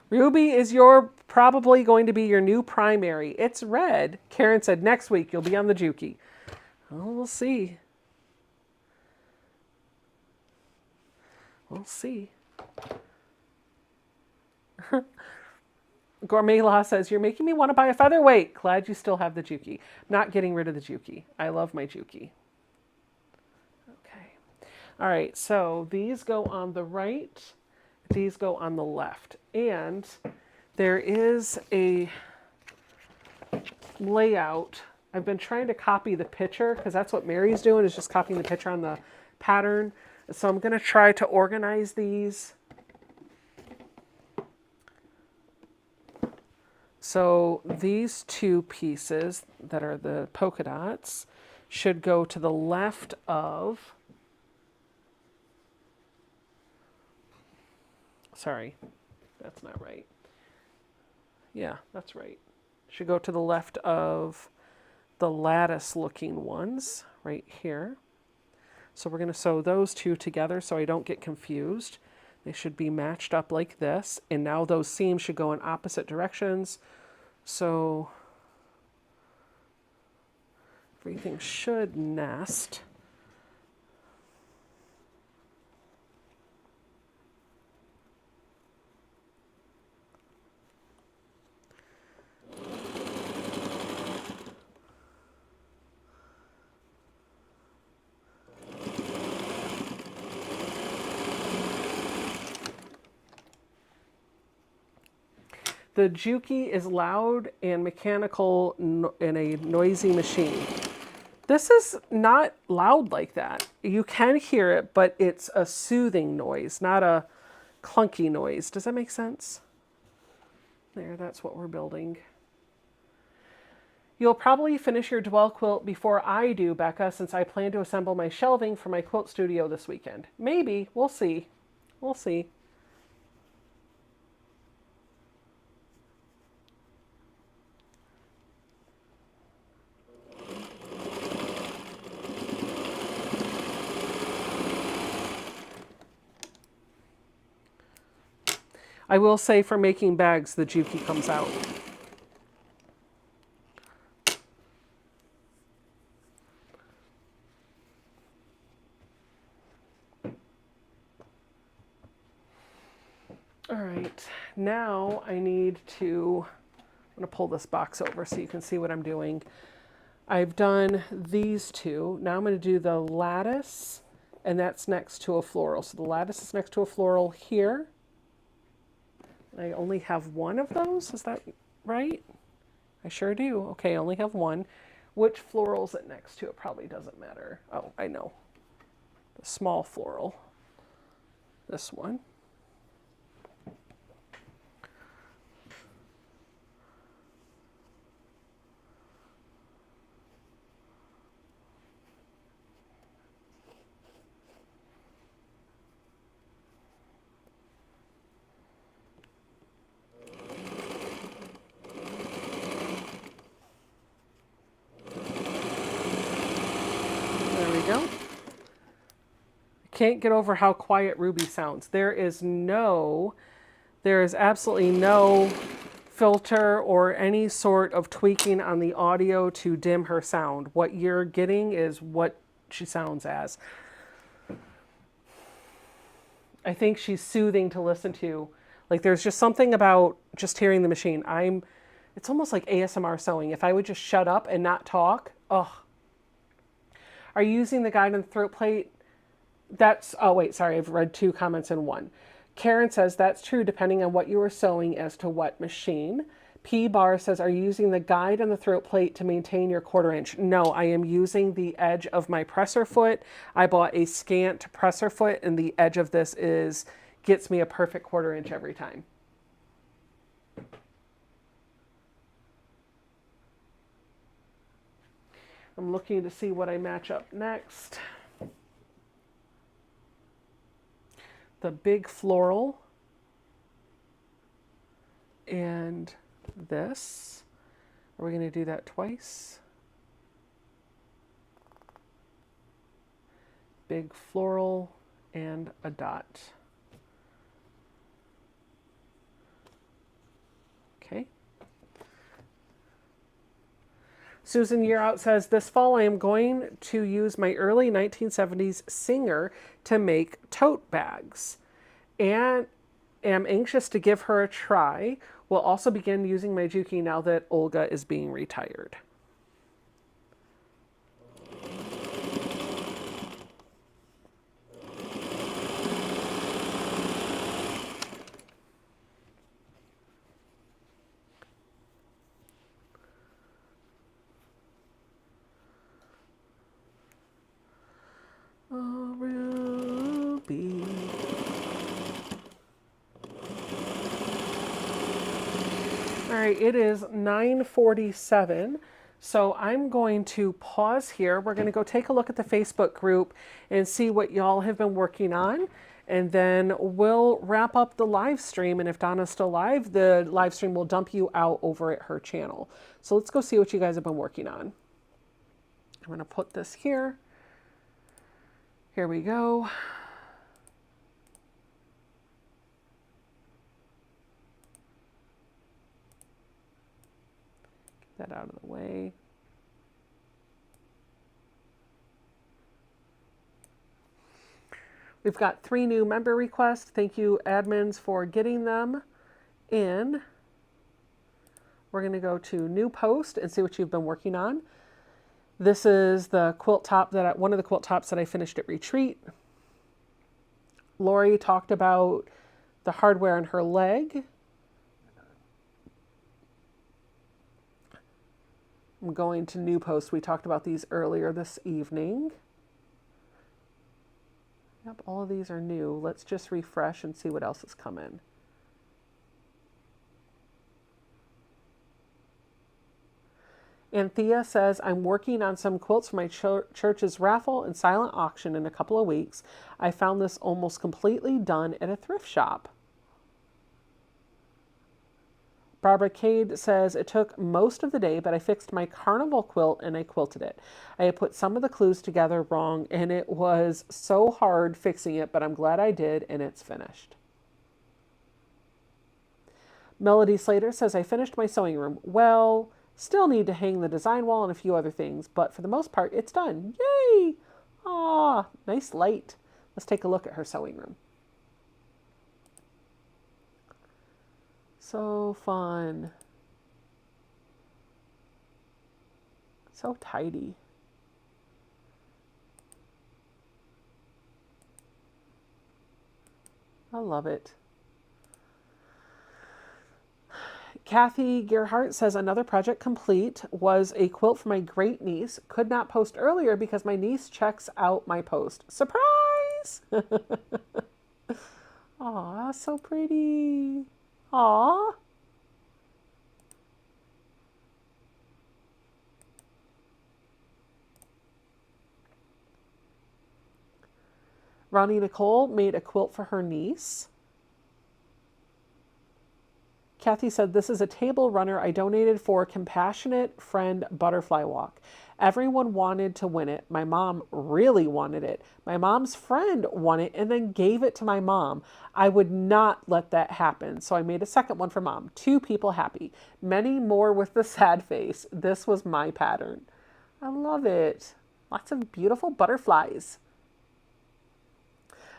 Ruby is probably going to be your new primary. It's red. Karen said next week you'll be on the Juki. Well, we'll see. We'll see. Gourmet Law says, you're making me want to buy a featherweight. Glad you still have the Juki. Not getting rid of the Juki. I love my Juki. Okay. All right, so these go on the right. These go on the left. And there is a layout. I've been trying to copy the picture because that's what Mary's doing, is just copying the picture on the pattern. So I'm going to try to organize these. So these 2 pieces that are the polka dots should go to the left of, sorry, that's not right. Yeah, that's right. Should go to the left of the lattice looking ones right here. So we're going to sew those two together so I don't get confused. They should be matched up like this. And now those seams should go in opposite directions. So everything should nest. The Juki is loud and mechanical in a noisy machine. This is not loud like that. You can hear it, but it's a soothing noise, not a clunky noise. Does that make sense? There, that's what we're building. You'll probably finish your dwell quilt before I do, Becca, since I plan to assemble my shelving for my quilt studio this weekend. Maybe. We'll see. We'll see. I will say for making bags, the Juki comes out. All right, now I need to, I'm gonna pull this box over so you can see what I'm doing. I've done these two. Now I'm gonna do the lattice, and that's next to a floral. So the lattice is next to a floral here. I only have one of those, is that right? I sure do. Okay, I only have one. Which floral is it next to? It probably doesn't matter. Oh, I know. The small floral. This one. Go. Can't get over how quiet Ruby sounds. There is absolutely no filter or any sort of tweaking on the audio to dim her sound. What you're getting is what she sounds as. I think she's soothing to listen to. Like there's just something about just hearing the machine. It's almost like ASMR sewing. If I would just shut up and not talk, Are you using the guide and throat plate? Oh wait, sorry, I've read two comments in one. Karen says that's true depending on what you are sewing as to what machine. P Bar says, are you using the guide and the throat plate to maintain your 1/4 inch? No, I am using the edge of my presser foot. I bought a scant presser foot and the edge of this gets me a perfect 1/4 inch every time. I'm looking to see what I match up next. The big floral and this. Are we going to do that twice? Big floral and a dot. Okay. Susan Year Out says, this fall I am going to use my early 1970s Singer to make tote bags and am anxious to give her a try. Will also begin using my Juki now that Olga is being retired. Ruby. All right, it is 9:47, so I'm going to pause here. We're going to go take a look at the Facebook group and see what y'all have been working on, and then we'll wrap up the live stream, and if Donna's still live, the live stream will dump you out over at her channel. So let's go see what you guys have been working on. I'm going to put this here. Here we go. Get that out of the way. We've got 3 new member requests. Thank you, admins, for getting them in. We're going to go to new post and see what you've been working on. This is the quilt top one of the quilt tops that I finished at retreat. Lori talked about the hardware on her leg. I'm going to new post. We talked about these earlier this evening. Yep, all of these are new. Let's just refresh and see what else has come in. Anthea says, I'm working on some quilts for my church's raffle and silent auction in a couple of weeks. I found this almost completely done at a thrift shop. Barbara Cade says, it took most of the day, but I fixed my carnival quilt and I quilted it. I had put some of the clues together wrong and it was so hard fixing it, but I'm glad I did and it's finished. Melody Slater says, I finished my sewing room. Well, still need to hang the design wall and a few other things, but for the most part, it's done. Yay! Ah, nice light. Let's take a look at her sewing room. So fun. So tidy. I love it. Kathy Gerhardt says, another project complete was a quilt for my great niece. Could not post earlier because my niece checks out my post. Surprise! Aw, so pretty. Aw. Ronnie Nicole made a quilt for her niece. Kathy said, this is a table runner I donated for Compassionate Friend Butterfly Walk. Everyone wanted to win it. My mom really wanted it. My mom's friend won it and then gave it to my mom. I would not let that happen. So I made a second one for mom. 2 people happy. Many more with the sad face. This was my pattern. I love it. Lots of beautiful butterflies.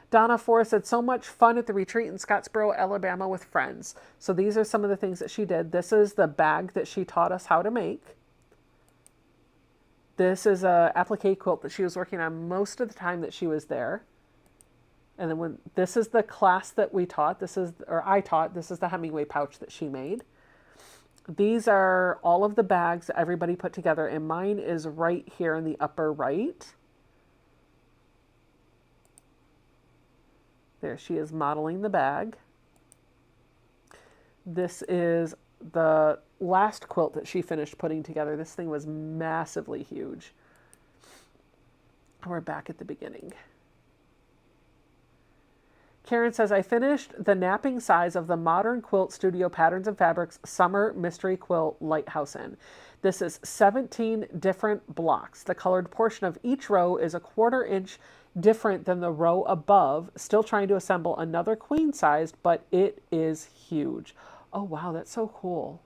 Donna Forrest said, so much fun at the retreat in Scottsboro, Alabama with friends. So these are some of the things that she did. This is the bag that she taught us how to make. This is a applique quilt that she was working on most of the time that she was there. And then this is the class that we taught. I taught. This is the Hemingway pouch that she made. These are all of the bags that everybody put together. And mine is right here in the upper right. There she is modeling the bag. This is the last quilt that she finished putting together. This thing was massively huge. We're back at the beginning. Karen says, I finished the napping size of the Modern Quilt Studio Patterns and Fabrics Summer Mystery Quilt Lighthouse Inn. This is 17 different blocks. The colored portion of each row is a 1/4 inch different than the row above. Still trying to assemble another queen sized, but it is huge. Oh wow, that's so cool.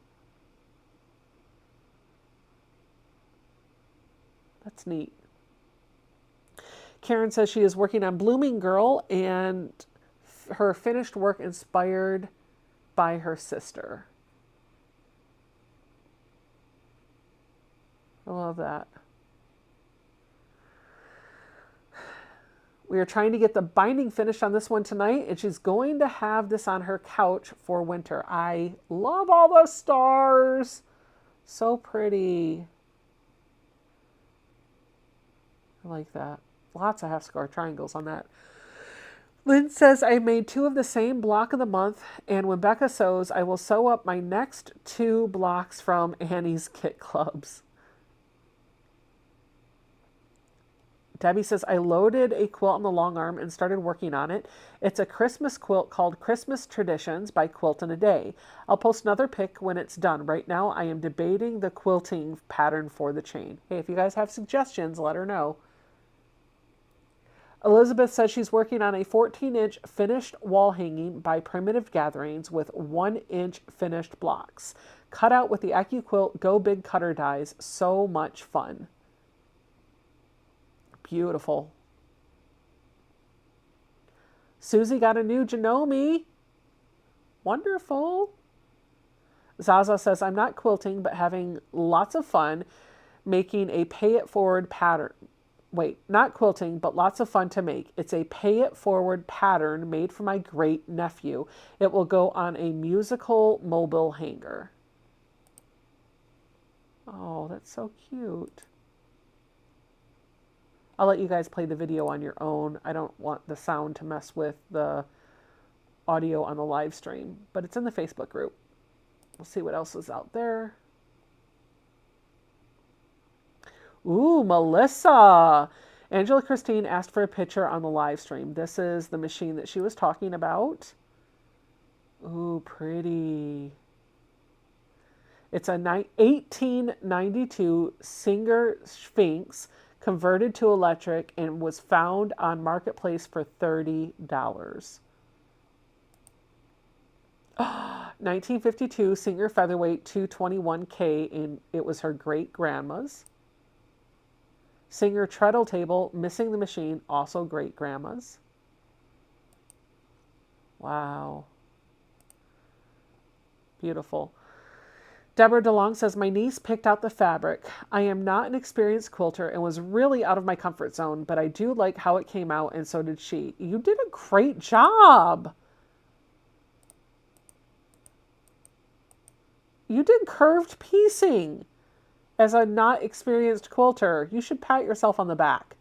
That's neat. Karen says she is working on Blooming Girl and her finished work inspired by her sister. I love that. We are trying to get the binding finished on this one tonight, and she's going to have this on her couch for winter. I love all the stars. So pretty. I like that. Lots of half-square triangles on that. Lynn says, I made 2 of the same block of the month, and when Becca sews, I will sew up my next 2 blocks from Annie's Kit Clubs. Debbie says, I loaded a quilt on the long arm and started working on it. It's a Christmas quilt called Christmas Traditions by Quilt in a Day. I'll post another pic when it's done. Right now, I am debating the quilting pattern for the chain. Hey, if you guys have suggestions, let her know. Elizabeth says she's working on a 14-inch finished wall hanging by Primitive Gatherings with 1-inch finished blocks. Cut out with the AccuQuilt Go Big cutter dies. So much fun. Beautiful. Susie got a new Janome. Wonderful. Zaza says, I'm not quilting, but having lots of fun making a pay-it-forward pattern. Wait, not quilting, but lots of fun to make. It's a pay-it-forward pattern made for my great-nephew. It will go on a musical mobile hanger. Oh, that's so cute. I'll let you guys play the video on your own. I don't want the sound to mess with the audio on the live stream, but it's in the Facebook group. We'll see what else is out there. Ooh, Melissa. Angela Christine asked for a picture on the live stream. This is the machine that she was talking about. Ooh, pretty. It's a 1892 Singer Sphinx converted to electric and was found on Marketplace for $30. 1952 Singer Featherweight 221K, and it was her great-grandma's. Singer Treadle Table, missing the machine, also great-grandma's. Wow. Beautiful. Deborah DeLong says, my niece picked out the fabric. I am not an experienced quilter and was really out of my comfort zone, but I do like how it came out, and so did she. You did a great job. You did curved piecing. As a not experienced quilter, you should pat yourself on the back.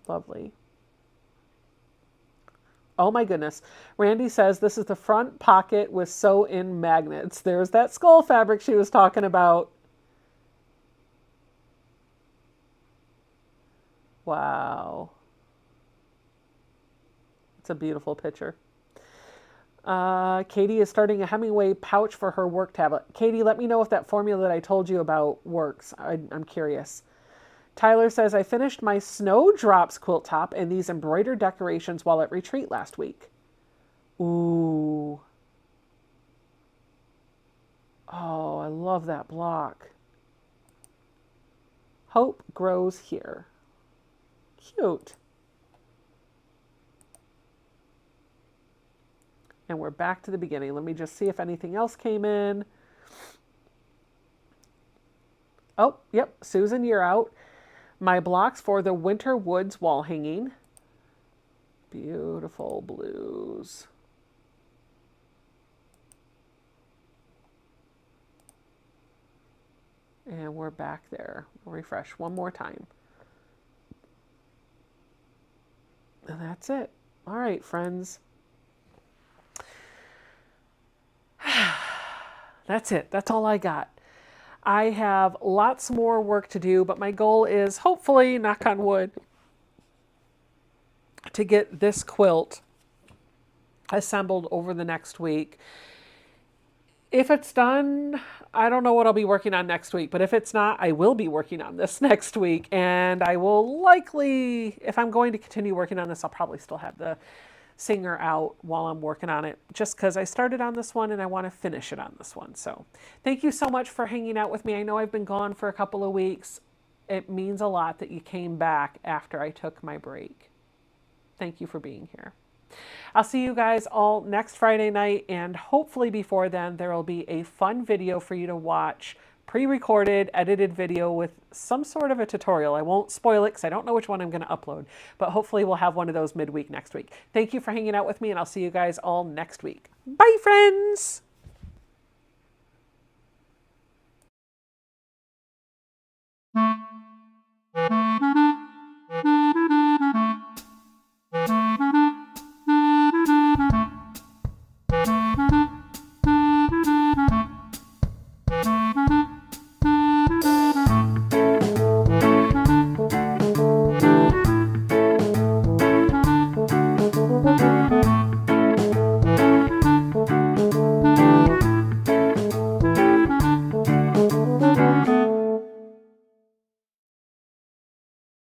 Lovely. Oh my goodness. Randy says this is the front pocket with sew-in magnets. There's that skull fabric she was talking about. Wow. It's a beautiful picture. Katie is starting a Hemingway pouch for her work tablet. Katie, let me know if that formula that I told you about works. I'm curious. Tyler says, I finished my Snowdrops quilt top and these embroidered decorations while at retreat last week. Ooh. Oh, I love that block. Hope grows here. Cute. And we're back to the beginning. Let me just see if anything else came in. Oh, yep. Susan, you're out. My blocks for the Winter Woods wall hanging. Beautiful blues. And we're back there. We'll refresh one more time. And that's it. All right, friends. That's it. That's all I got. I have lots more work to do, but my goal is hopefully, knock on wood, to get this quilt assembled over the next week. If it's done, I don't know what I'll be working on next week, but if it's not, I will be working on this next week, and I will likely, if I'm going to continue working on this, I'll probably still have the Singer out while I'm working on it, just because I started on this one and I want to finish it on this one. So thank you so much for hanging out with me. I know I've been gone for a couple of weeks. It means a lot that you came back after I took my break. Thank you for being here. I'll see you guys all next Friday night, and hopefully before then there will be a fun video for you to watch, pre-recorded, edited video with some sort of a tutorial. I won't spoil it because I don't know which one I'm going to upload, but hopefully we'll have one of those midweek next week. Thank you for hanging out with me, and I'll see you guys all next week. Bye, friends!